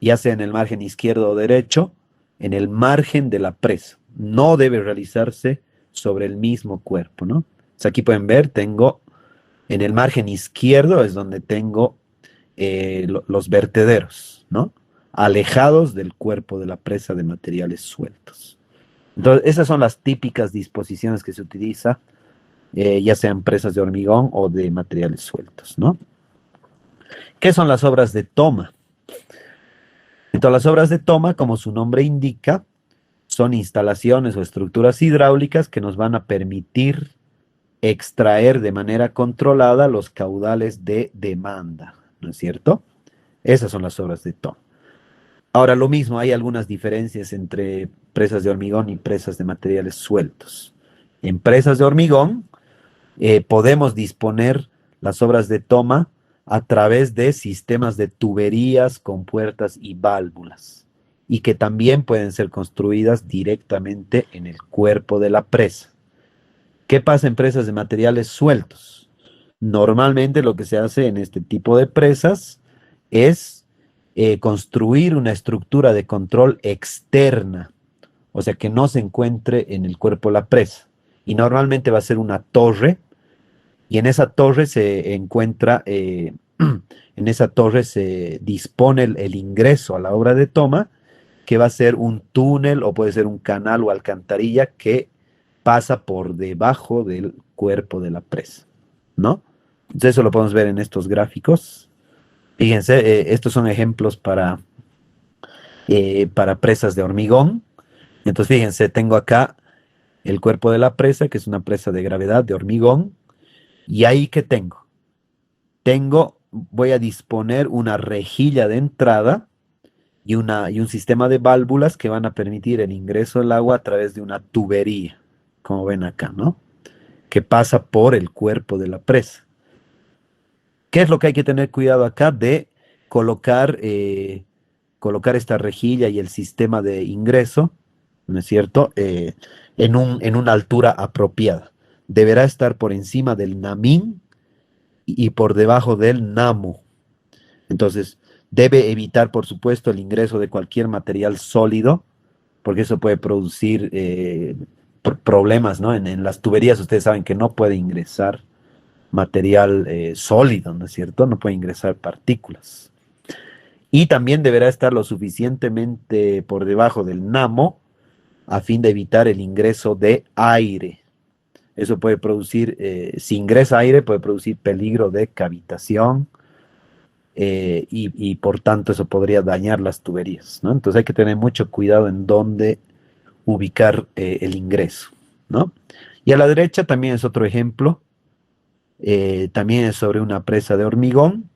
ya sea en el margen izquierdo o derecho, en el margen de la presa. No debe realizarse sobre el mismo cuerpo, ¿no? Entonces, aquí pueden ver, tengo en el margen izquierdo es donde tengo los vertederos, ¿no? Alejados del cuerpo de la presa de materiales sueltos. Entonces, esas son las típicas disposiciones que se utiliza, ya sean presas de hormigón o de materiales sueltos, ¿no? ¿Qué son las obras de toma? Entonces, las obras de toma, como su nombre indica, son instalaciones o estructuras hidráulicas que nos van a permitir extraer de manera controlada los caudales de demanda, ¿no es cierto? Esas son las obras de toma. Ahora, lo mismo, hay algunas diferencias entre presas de hormigón y presas de materiales sueltos. En presas de hormigón podemos disponer las obras de toma a través de sistemas de tuberías, compuertas y válvulas, y que también pueden ser construidas directamente en el cuerpo de la presa. ¿Qué pasa en presas de materiales sueltos? Normalmente lo que se hace en este tipo de presas es construir una estructura de control externa, o sea, que no se encuentre en el cuerpo de la presa. Y normalmente va a ser una torre, y en esa torre se encuentra, en esa torre se dispone el ingreso a la obra de toma, que va a ser un túnel o puede ser un canal o alcantarilla que pasa por debajo del cuerpo de la presa, ¿no? Entonces eso lo podemos ver en estos gráficos. Fíjense, estos son ejemplos para presas de hormigón. Entonces fíjense, tengo acá el cuerpo de la presa, que es una presa de gravedad de hormigón. ¿Y ahí qué tengo? Voy a disponer una rejilla de entrada y un sistema de válvulas que van a permitir el ingreso del agua a través de una tubería, como ven acá, ¿no? Que pasa por el cuerpo de la presa. ¿Qué es lo que hay que tener cuidado acá? De colocar esta rejilla y el sistema de ingreso, ¿no es cierto? En una altura apropiada. Deberá estar por encima del namín y por debajo del namo. Entonces, debe evitar, por supuesto, el ingreso de cualquier material sólido, porque eso puede producir problemas, ¿no? En las tuberías ustedes saben que no puede ingresar material sólido, ¿no es cierto? No puede ingresar partículas. y también deberá estar lo suficientemente por debajo del namo a fin de evitar el ingreso de aire. Eso puede producir, si ingresa aire, puede producir peligro de cavitación, y por tanto eso podría dañar las tuberías, ¿no? Entonces hay que tener mucho cuidado en dónde ubicar el ingreso, ¿no? Y a la derecha también es otro ejemplo, también es sobre una presa de hormigón,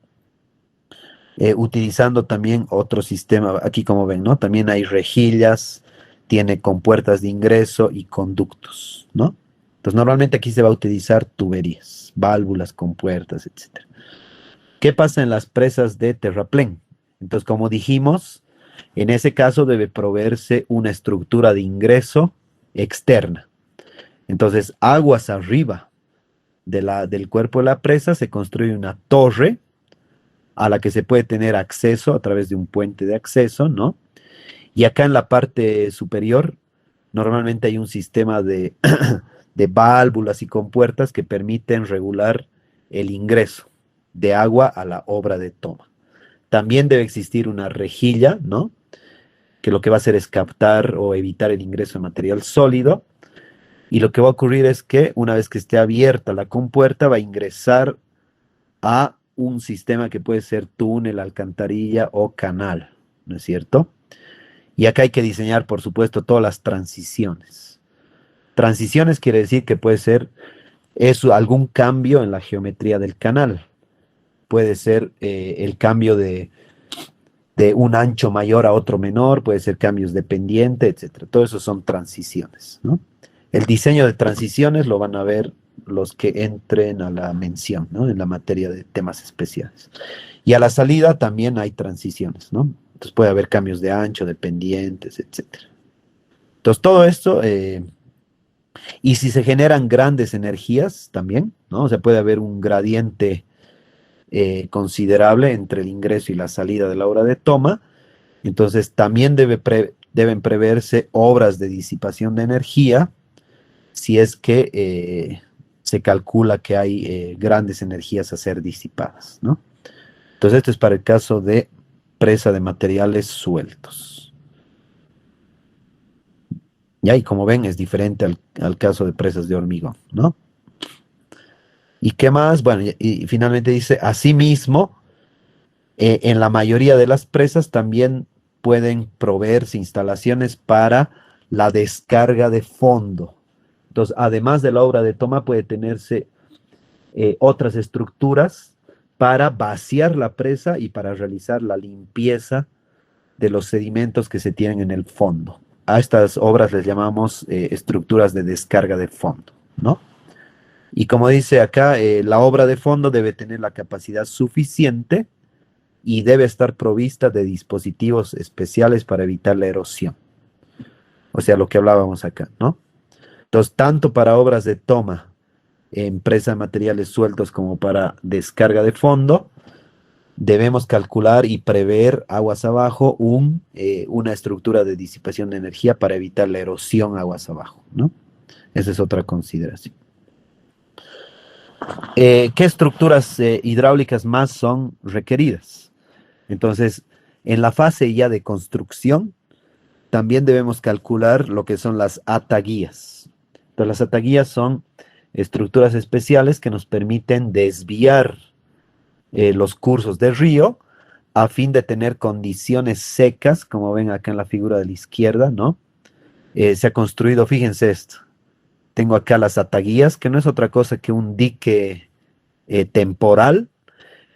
utilizando también otro sistema, aquí como ven, ¿no? También hay rejillas, tiene compuertas de ingreso y conductos, ¿no? Entonces normalmente aquí se va a utilizar tuberías, válvulas, compuertas, etcétera. ¿Qué pasa en las presas de terraplén? Entonces, como dijimos, en ese caso debe proveerse una estructura de ingreso externa. Entonces, aguas arriba del cuerpo de la presa se construye una torre a la que se puede tener acceso a través de un puente de acceso, ¿no? Y acá en la parte superior, normalmente hay un sistema de válvulas y compuertas que permiten regular el ingreso de agua a la obra de toma. También debe existir una rejilla, ¿no? Que lo que va a hacer es captar o evitar el ingreso de material sólido. Y lo que va a ocurrir es que una vez que esté abierta la compuerta, va a ingresar a un sistema que puede ser túnel, alcantarilla o canal, ¿no es cierto? Y acá hay que diseñar, por supuesto, todas las transiciones. Transiciones quiere decir que puede ser algún cambio en la geometría del canal. Puede ser el cambio de un ancho mayor a otro menor, puede ser cambios de pendiente, etcétera. Todo eso son transiciones, ¿no? El diseño de transiciones lo van a ver los que entren a la mención, ¿no? En la materia de temas especiales. Y a la salida también hay transiciones, ¿no? Entonces puede haber cambios de ancho, de pendientes, etcétera. Entonces todo esto, y si se generan grandes energías también, ¿no? O sea, puede haber un gradiente considerable entre el ingreso y la salida de la obra de toma. Entonces también deben preverse obras de disipación de energía si es que se calcula que hay grandes energías a ser disipadas, ¿no? Entonces esto es para el caso de presa de materiales sueltos. Ya, y como ven, es diferente al caso de presas de hormigón, ¿no? ¿Y qué más? Bueno, y finalmente dice, asimismo, en la mayoría de las presas también pueden proveerse instalaciones para la descarga de fondo. Entonces, además de la obra de toma, puede tenerse otras estructuras para vaciar la presa y para realizar la limpieza de los sedimentos que se tienen en el fondo. A estas obras les llamamos estructuras de descarga de fondo, ¿no? Y como dice acá, la obra de fondo debe tener la capacidad suficiente y debe estar provista de dispositivos especiales para evitar la erosión. O sea, lo que hablábamos acá, ¿no? Entonces, tanto para obras de toma en presa de materiales sueltos como para descarga de fondo, debemos calcular y prever aguas abajo una estructura de disipación de energía para evitar la erosión aguas abajo, ¿no? Esa es otra consideración. ¿Qué estructuras hidráulicas más son requeridas? Entonces, en la fase ya de construcción, también debemos calcular lo que son las ataguías. Entonces, las ataguías son estructuras especiales que nos permiten desviar los cursos del río a fin de tener condiciones secas, como ven acá en la figura de la izquierda, ¿no? Se ha construido, fíjense esto, tengo acá las ataguías, que no es otra cosa que un dique temporal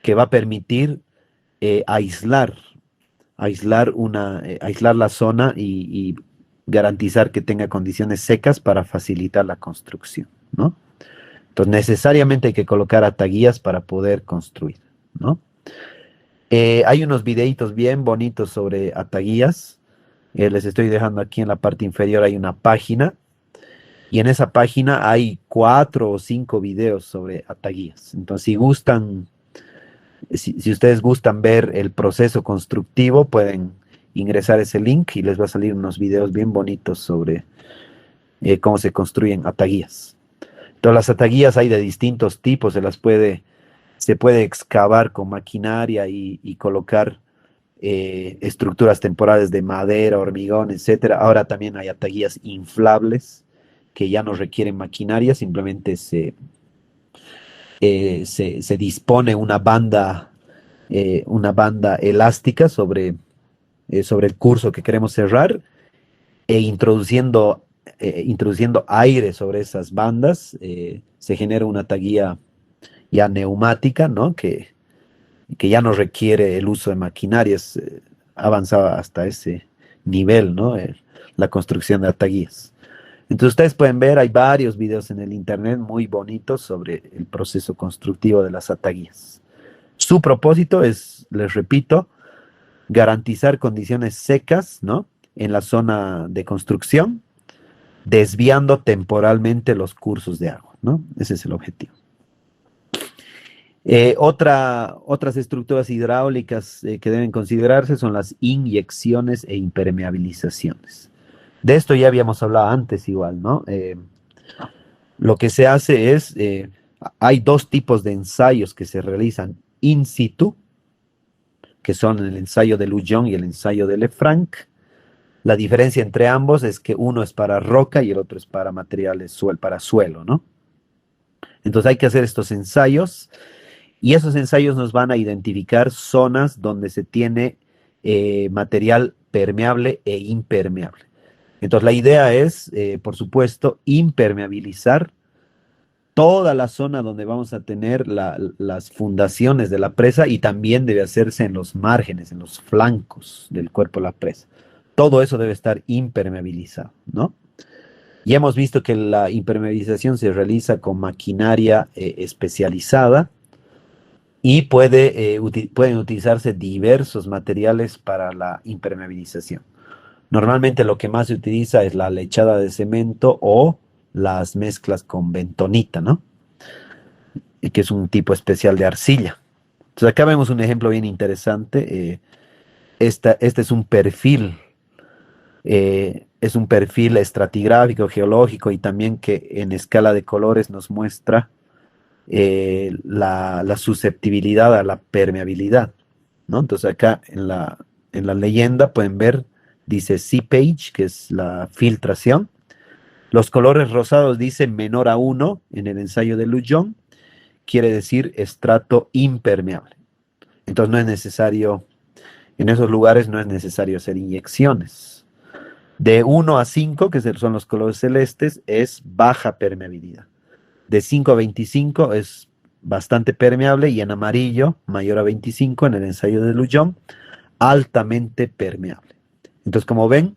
que va a permitir aislar la zona y garantizar que tenga condiciones secas para facilitar la construcción, ¿no? Entonces necesariamente hay que colocar ataguías para poder construir, ¿no? Hay unos videitos bien bonitos sobre ataguías. Les estoy dejando aquí en la parte inferior, hay una página. Y en esa página hay 4 o 5 videos sobre ataguías. Entonces, si ustedes gustan ver el proceso constructivo, pueden ingresar ese link y les va a salir unos videos bien bonitos sobre cómo se construyen ataguías. Entonces, las ataguías hay de distintos tipos, se puede excavar con maquinaria y colocar estructuras temporales de madera, hormigón, etcétera. Ahora también hay ataguías inflables que ya no requieren maquinaria, simplemente se dispone una banda elástica sobre el curso que queremos cerrar e introduciendo aire sobre esas bandas, se genera una taguía ya neumática, ¿no? Que ya no requiere el uso de maquinarias, avanzada hasta ese nivel, ¿no? La construcción de ataguías. Entonces ustedes pueden ver, hay varios videos en el internet muy bonitos sobre el proceso constructivo de las ataguías. Su propósito es, les repito, garantizar condiciones secas, ¿no? En la zona de construcción, desviando temporalmente los cursos de agua, ¿no? Ese es el objetivo. Otras estructuras hidráulicas que deben considerarse son las inyecciones e impermeabilizaciones. De esto ya habíamos hablado antes igual, ¿no? Lo que se hace es, hay dos tipos de ensayos que se realizan in situ, que son el ensayo de Lujon y el ensayo de Lefranc. La diferencia entre ambos es que uno es para roca y el otro es para materiales para suelo, ¿no? Entonces hay que hacer estos ensayos y esos ensayos nos van a identificar zonas donde se tiene material permeable e impermeable. Entonces la idea es, por supuesto, impermeabilizar toda la zona donde vamos a tener las fundaciones de la presa y también debe hacerse en los márgenes, en los flancos del cuerpo de la presa. Todo eso debe estar impermeabilizado, ¿no? Ya hemos visto que la impermeabilización se realiza con maquinaria especializada y pueden utilizarse diversos materiales para la impermeabilización. Normalmente lo que más se utiliza es la lechada de cemento o las mezclas con bentonita, ¿no? Y que es un tipo especial de arcilla. Entonces acá vemos un ejemplo bien interesante. Este es un perfil estratigráfico, geológico y también que en escala de colores nos muestra la susceptibilidad a la permeabilidad, ¿no? Entonces acá en la leyenda pueden ver, dice seepage, que es la filtración. Los colores rosados dicen menor a 1 en el ensayo de Lujon, quiere decir estrato impermeable. Entonces no es necesario, en esos lugares no es necesario hacer inyecciones. De 1 a 5, que son los colores celestes, es baja permeabilidad. De 5 a 25 es bastante permeable y en amarillo, mayor a 25 en el ensayo de Lujon, altamente permeable. Entonces, como ven,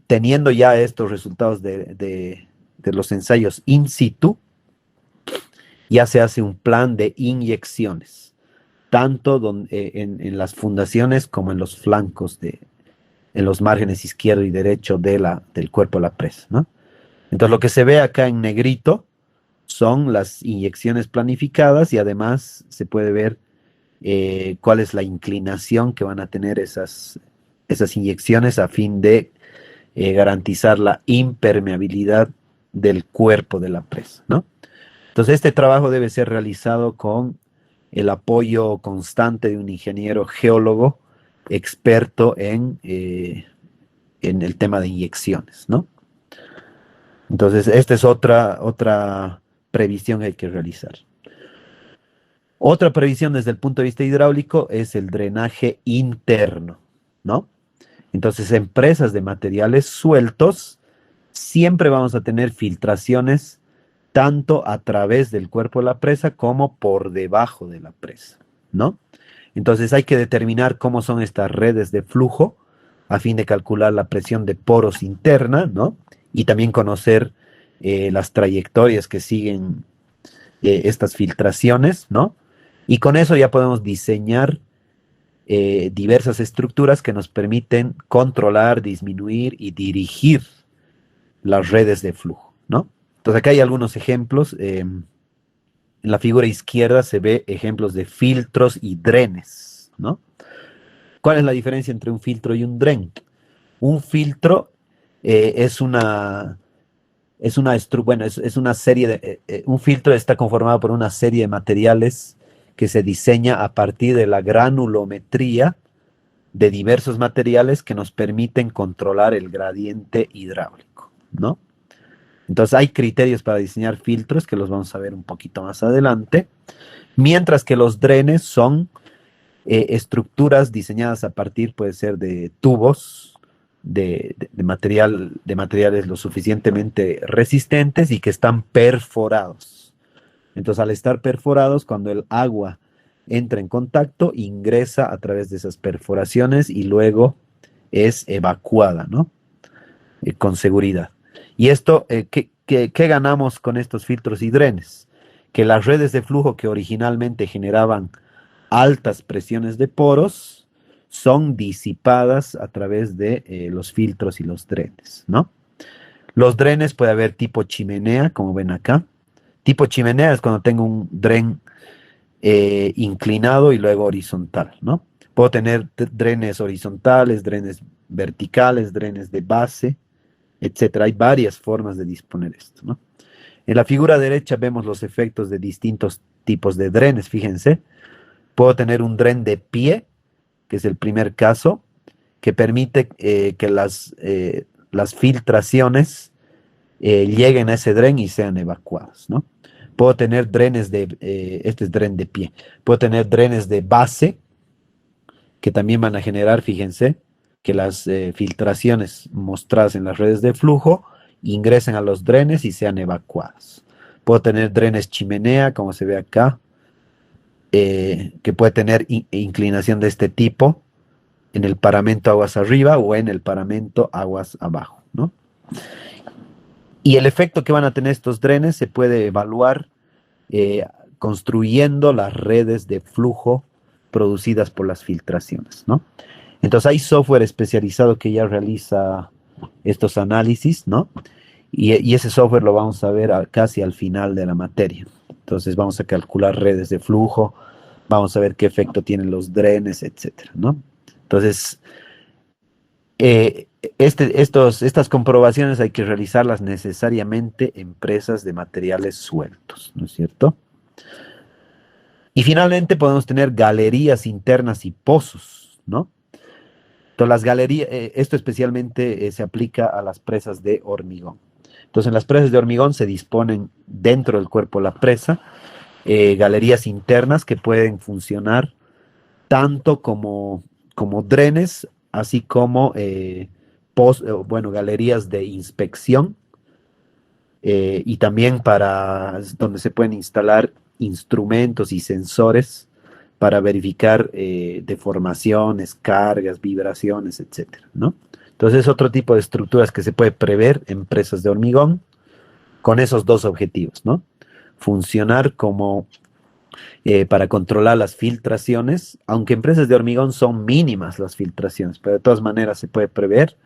teniendo ya estos resultados de los ensayos in situ, ya se hace un plan de inyecciones, tanto en las fundaciones como en los flancos, en los márgenes izquierdo y derecho del cuerpo de la presa, ¿no? Entonces lo que se ve acá en negrito son las inyecciones planificadas y además se puede ver cuál es la inclinación que van a tener esas inyecciones a fin de garantizar la impermeabilidad del cuerpo de la presa, ¿no? Entonces este trabajo debe ser realizado con el apoyo constante de un ingeniero geólogo experto en el tema de inyecciones, ¿no? Entonces esta es otra previsión que hay que realizar. Otra previsión desde el punto de vista hidráulico es el drenaje interno, ¿no? Entonces, en presas de materiales sueltos, siempre vamos a tener filtraciones tanto a través del cuerpo de la presa como por debajo de la presa, ¿no? Entonces hay que determinar cómo son estas redes de flujo a fin de calcular la presión de poros interna, ¿no? Y también conocer las trayectorias que siguen estas filtraciones, ¿no? Y con eso ya podemos diseñar diversas estructuras que nos permiten controlar, disminuir y dirigir las redes de flujo, ¿no? Entonces acá hay algunos ejemplos. En la figura izquierda se ve ejemplos de filtros y drenes, ¿no? ¿Cuál es la diferencia entre un filtro y un dren? Un filtro es una serie de... un filtro está conformado por una serie de materiales que se diseña a partir de la granulometría de diversos materiales que nos permiten controlar el gradiente hidráulico, ¿no? Entonces hay criterios para diseñar filtros que los vamos a ver un poquito más adelante, mientras que los drenes son estructuras diseñadas a partir, puede ser de tubos, de materiales lo suficientemente resistentes y que están perforados. Entonces, al estar perforados, cuando el agua entra en contacto, ingresa a través de esas perforaciones y luego es evacuada, ¿no? Con seguridad. Y esto, ¿qué ganamos con estos filtros y drenes? Que las redes de flujo que originalmente generaban altas presiones de poros son disipadas a través de los filtros y los drenes, ¿no? Los drenes puede haber tipo chimenea, como ven acá. Tipo chimenea es cuando tengo un dren inclinado y luego horizontal, ¿no? Puedo tener drenes horizontales, drenes verticales, drenes de base, etcétera. Hay varias formas de disponer esto, ¿no? En la figura derecha vemos los efectos de distintos tipos de drenes, fíjense. Puedo tener un dren de pie, que es el primer caso, que permite que las filtraciones lleguen a ese dren y sean evacuadas, ¿no? Puedo tener drenes este es dren de pie. Puedo tener drenes de base, que también van a generar, fíjense, que las filtraciones mostradas en las redes de flujo ingresen a los drenes y sean evacuadas. Puedo tener drenes chimenea, como se ve acá, que puede tener inclinación de este tipo en el paramento aguas arriba o en el paramento aguas abajo, ¿no? Y el efecto que van a tener estos drenes se puede evaluar construyendo las redes de flujo producidas por las filtraciones, ¿no? Entonces hay software especializado que ya realiza estos análisis, ¿no? Y ese software lo vamos a ver casi al final de la materia. Entonces vamos a calcular redes de flujo, vamos a ver qué efecto tienen los drenes, etcétera, ¿no? Entonces, estas comprobaciones hay que realizarlas necesariamente en presas de materiales sueltos, ¿no es cierto? Y finalmente podemos tener galerías internas y pozos, ¿no? Entonces las galerías, esto especialmente se aplica a las presas de hormigón. Entonces en las presas de hormigón se disponen dentro del cuerpo de la presa galerías internas que pueden funcionar tanto como drenes, así como galerías de inspección y también para donde se pueden instalar instrumentos y sensores para verificar deformaciones, cargas, vibraciones, etcétera, ¿no? Entonces es otro tipo de estructuras que se puede prever en presas de hormigón con esos dos objetivos, ¿no? Funcionar como para controlar las filtraciones, aunque en presas de hormigón son mínimas las filtraciones, pero de todas maneras se puede prever,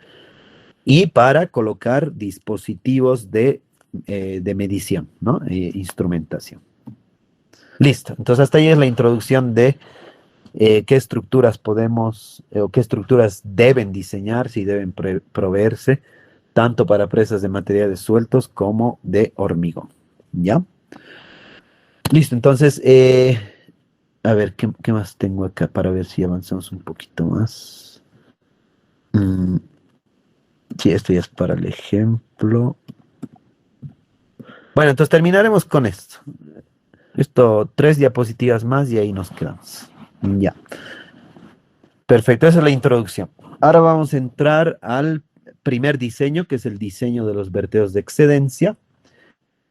y para colocar dispositivos de medición, ¿no? Instrumentación. Listo, entonces hasta ahí es la introducción de qué estructuras podemos o qué estructuras deben diseñarse y deben proveerse tanto para presas de materiales sueltos como de hormigón, ¿ya? Listo, entonces, a ver, ¿qué más tengo acá para ver si avanzamos un poquito más? Sí, esto ya es para el ejemplo. Bueno, entonces terminaremos con esto. Esto, 3 diapositivas más y ahí nos quedamos. Ya. Perfecto, esa es la introducción. Ahora vamos a entrar al primer diseño, que es el diseño de los vertedos de excedencia.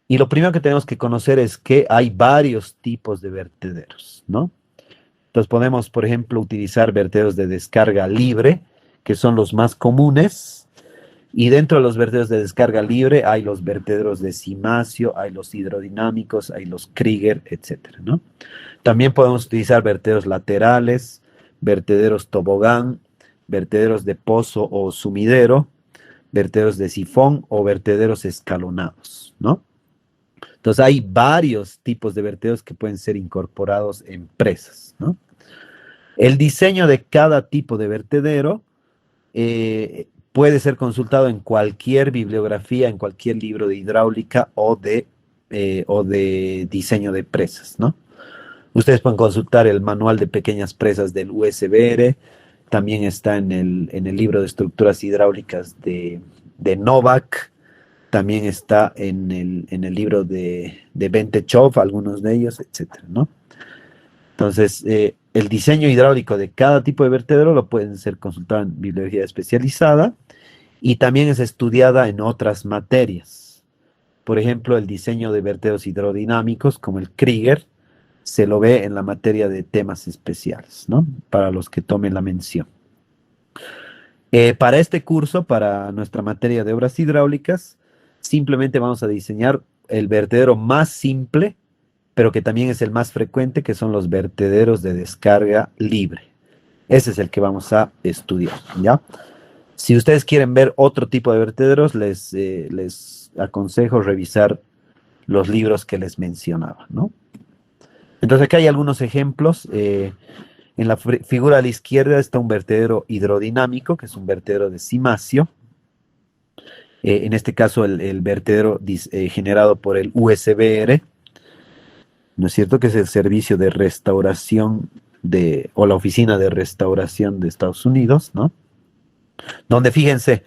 Y lo primero que tenemos que conocer es que hay varios tipos de vertederos, ¿no? Entonces podemos, por ejemplo, utilizar vertederos de descarga libre, que son los más comunes. Y dentro de los vertederos de descarga libre hay los vertederos de cimacio, hay los hidrodinámicos, hay los Krieger, etcétera, ¿no? También podemos utilizar vertederos laterales, vertederos tobogán, vertederos de pozo o sumidero, vertederos de sifón o vertederos escalonados, ¿no? Entonces hay varios tipos de vertederos que pueden ser incorporados en presas, ¿no? El diseño de cada tipo de vertedero puede ser consultado en cualquier bibliografía, en cualquier libro de hidráulica o de diseño de presas, ¿no? Ustedes pueden consultar el manual de pequeñas presas del USBR, también está en el libro de estructuras hidráulicas de Novak, también está en el libro de Bentechov, algunos de ellos, etcétera, ¿no? Entonces, el diseño hidráulico de cada tipo de vertedero lo pueden ser consultado en bibliografía especializada y también es estudiada en otras materias. Por ejemplo, el diseño de vertederos hidrodinámicos, como el Krieger, se lo ve en la materia de temas especiales, ¿no? Para los que tomen la mención. Para este curso, para nuestra materia de obras hidráulicas, simplemente vamos a diseñar el vertedero más simple, pero que también es el más frecuente, que son los vertederos de descarga libre. Ese es el que vamos a estudiar, ¿ya? Si ustedes quieren ver otro tipo de vertederos, les aconsejo revisar los libros que les mencionaba, ¿no? Entonces acá hay algunos ejemplos. En la figura a la izquierda está un vertedero hidrodinámico, que es un vertedero de cimacio. En este caso el vertedero generado por el USBR, ¿no es cierto? Que es el servicio de restauración o la oficina de restauración de Estados Unidos, ¿no? Donde fíjense,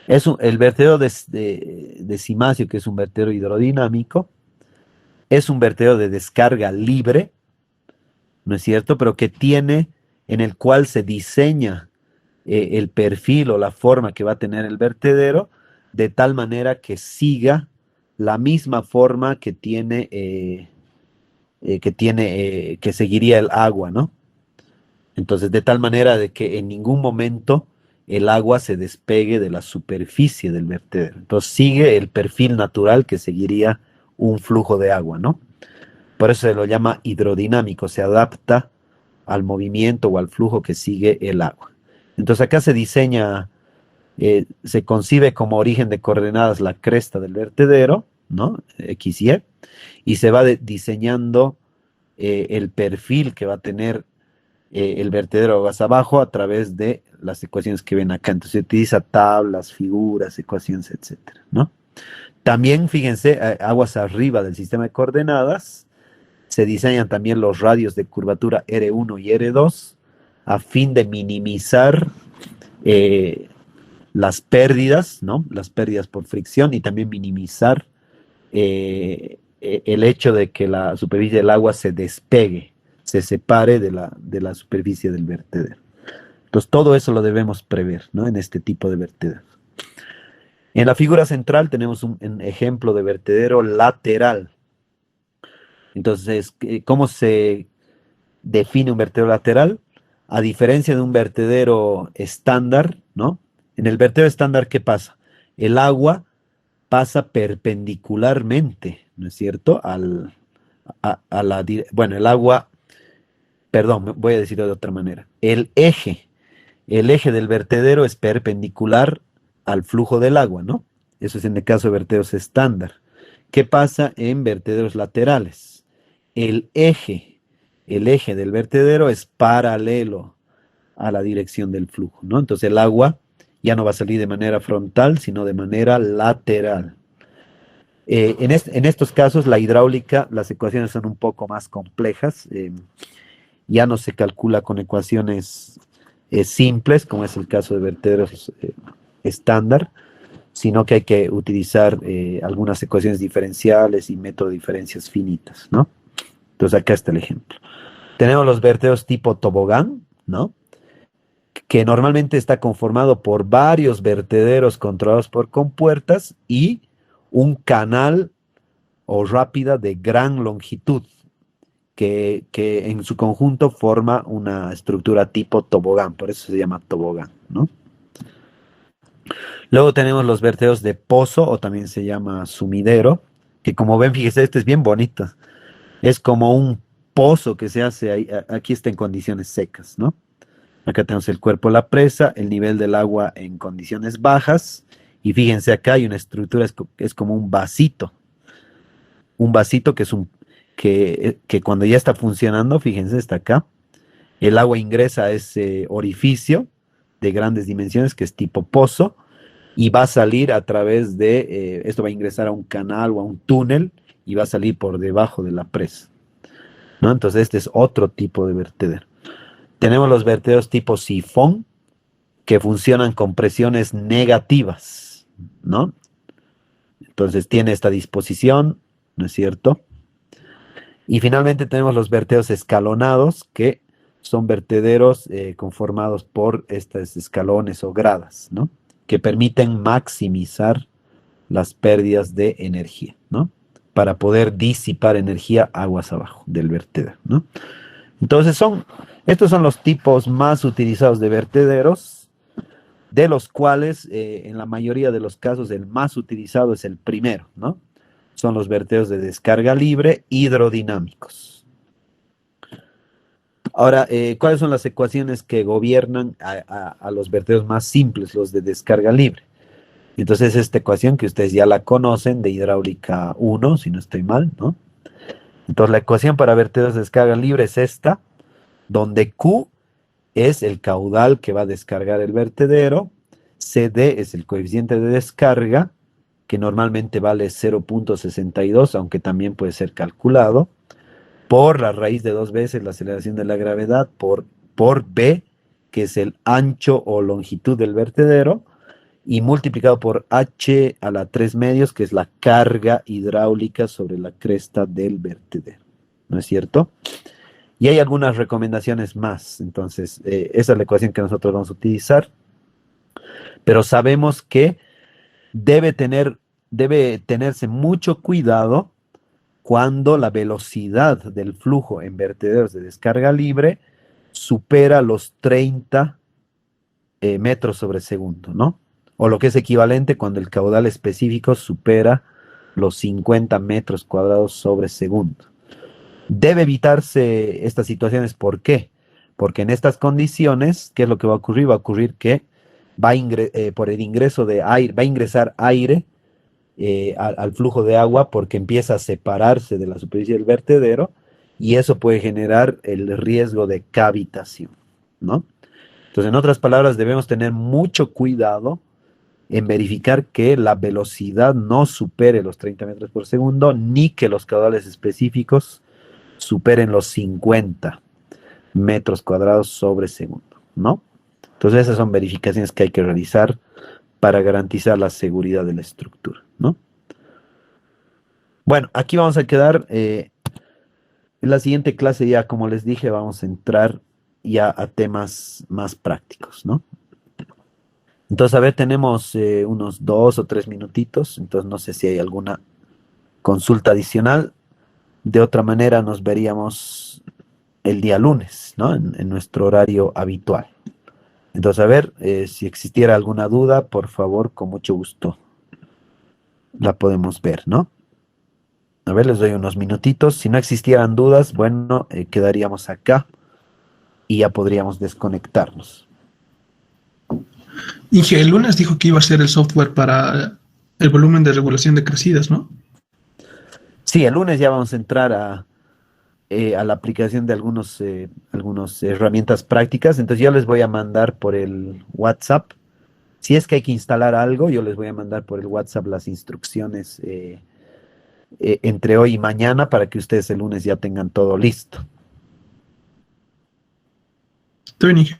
el vertedero de cimacio, que es un vertedero hidrodinámico, es un vertedero de descarga libre, ¿no es cierto? Pero en el cual se diseña el perfil o la forma que va a tener el vertedero, de tal manera que siga la misma forma que que seguiría el agua, ¿no? Entonces, de tal manera de que en ningún momento el agua se despegue de la superficie del vertedero. Entonces, sigue el perfil natural que seguiría un flujo de agua, ¿no? Por eso se lo llama hidrodinámico, se adapta al movimiento o al flujo que sigue el agua. Entonces acá se diseña, se concibe como origen de coordenadas la cresta del vertedero, ¿no? X, y se va diseñando el perfil que va a tener el vertedero más abajo a través de las ecuaciones que ven acá. Entonces se utiliza tablas, figuras, ecuaciones, etcétera, ¿no? También, fíjense, aguas arriba del sistema de coordenadas, se diseñan también los radios de curvatura R1 y R2 a fin de minimizar las pérdidas, ¿no? Las pérdidas por fricción y también minimizar el hecho de que la superficie del agua se despegue, se separe de la superficie del vertedero. Entonces, todo eso lo debemos prever, ¿no? En este tipo de vertederos. En la figura central tenemos un ejemplo de vertedero lateral. Entonces, ¿cómo se define un vertedero lateral? A diferencia de un vertedero estándar, ¿no? En el vertedero estándar, ¿qué pasa? El agua pasa perpendicularmente, ¿no es cierto? Bueno, el agua, perdón, voy a decirlo de otra manera. El eje del vertedero es perpendicular al flujo del agua, ¿no? Eso es en el caso de vertederos estándar. ¿Qué pasa en vertederos laterales? El eje del vertedero es paralelo a la dirección del flujo, ¿no? Entonces el agua ya no va a salir de manera frontal, sino de manera lateral. En estos casos, la hidráulica, las ecuaciones son un poco más complejas. Ya no se calcula con ecuaciones simples, como es el caso de vertederos estándar, sino que hay que utilizar algunas ecuaciones diferenciales y método de diferencias finitas, ¿no? Entonces acá está el ejemplo. Tenemos los vertederos tipo tobogán, ¿no? Que normalmente está conformado por varios vertederos controlados por compuertas y un canal o rápida de gran longitud, que en su conjunto forma una estructura tipo tobogán, por eso se llama tobogán, ¿no? Luego tenemos los vertederos de pozo, o también se llama sumidero, que como ven, fíjese, este es bien bonito. Es como un pozo que se hace ahí, aquí está en condiciones secas, ¿no? Acá tenemos el cuerpo de la presa, el nivel del agua en condiciones bajas, y fíjense acá hay una estructura, es como un vasito que es que cuando ya está funcionando, fíjense, está acá, el agua ingresa a ese orificio de grandes dimensiones que es tipo pozo, y va a salir a través esto va a ingresar a un canal o a un túnel, y va a salir por debajo de la presa. ¿no? Entonces este es otro tipo de vertedero. Tenemos los vertederos tipo sifón, que funcionan con presiones negativas, ¿no? Entonces tiene esta disposición, ¿no es cierto? Y finalmente tenemos los vertederos escalonados, que son vertederos conformados por estos escalones o gradas, ¿no? Que permiten maximizar las pérdidas de energía, ¿no? Para poder disipar energía aguas abajo del vertedero, ¿no? Entonces estos son los tipos más utilizados de vertederos, de los cuales en la mayoría de los casos el más utilizado es el primero, ¿no? Son los vertederos de descarga libre hidrodinámicos. Ahora, ¿cuáles son las ecuaciones que gobiernan a los vertederos más simples, los de descarga libre? Entonces, esta ecuación que ustedes ya la conocen de hidráulica 1, si no estoy mal, ¿no? Entonces, la ecuación para vertederos de descarga libre es esta, donde Q es el caudal que va a descargar el vertedero, CD es el coeficiente de descarga, que normalmente vale 0.62, aunque también puede ser calculado, por la raíz de 2 veces la aceleración de la gravedad, por B, que es el ancho o longitud del vertedero, y multiplicado por H a la 3 medios, que es la carga hidráulica sobre la cresta del vertedero, ¿no es cierto? Y hay algunas recomendaciones más, entonces esa es la ecuación que nosotros vamos a utilizar, pero sabemos que debe tenerse mucho cuidado cuando la velocidad del flujo en vertederos de descarga libre supera los 30 metros sobre segundo, ¿no? O lo que es equivalente cuando el caudal específico supera los 50 metros cuadrados sobre segundo. Debe evitarse estas situaciones, ¿por qué? Porque en estas condiciones, ¿qué es lo que va a ocurrir? Va a ocurrir que por el ingreso de aire, va a ingresar aire al flujo de agua porque empieza a separarse de la superficie del vertedero y eso puede generar el riesgo de cavitación, ¿no? Entonces, en otras palabras, debemos tener mucho cuidado en verificar que la velocidad no supere los 30 metros por segundo ni que los caudales específicos superen los 50 metros cuadrados sobre segundo, ¿no? Entonces, esas son verificaciones que hay que realizar para garantizar la seguridad de la estructura, ¿no? Bueno, aquí vamos a quedar. En la siguiente clase ya, como les dije, vamos a entrar ya a temas más prácticos, ¿no? Entonces, a ver, tenemos unos 2 o 3 minutitos, entonces no sé si hay alguna consulta adicional. De otra manera, nos veríamos el día lunes, ¿no? En nuestro horario habitual. Entonces, a ver, si existiera alguna duda, por favor, con mucho gusto la podemos ver, ¿no? A ver, les doy unos minutitos. Si no existieran dudas, bueno, quedaríamos acá y ya podríamos desconectarnos. Inge, el lunes dijo que iba a ser el software para el volumen de regulación de crecidas, ¿no? Sí, el lunes ya vamos a entrar a la aplicación de algunas herramientas prácticas. Entonces yo les voy a mandar por el WhatsApp. Si es que hay que instalar algo, yo les voy a mandar por el WhatsApp las instrucciones entre hoy y mañana para que ustedes el lunes ya tengan todo listo. Está bien, Inge.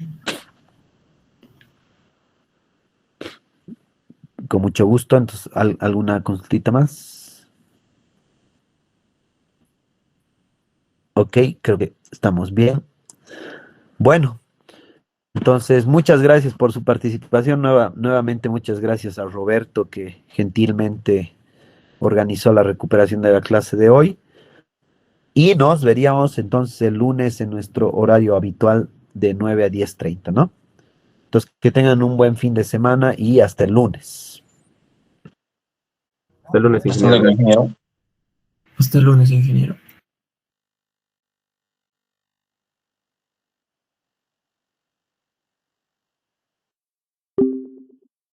Con mucho gusto. Entonces, ¿alguna consultita más? Ok, creo que estamos bien. Bueno, entonces muchas gracias por su participación. Nuevamente muchas gracias a Roberto que gentilmente organizó la recuperación de la clase de hoy. Y nos veríamos entonces el lunes en nuestro horario habitual de 9 a 10:30, ¿no? Entonces, que tengan un buen fin de semana y hasta el lunes. Hasta el lunes, ingeniero. Hasta el lunes, ingeniero.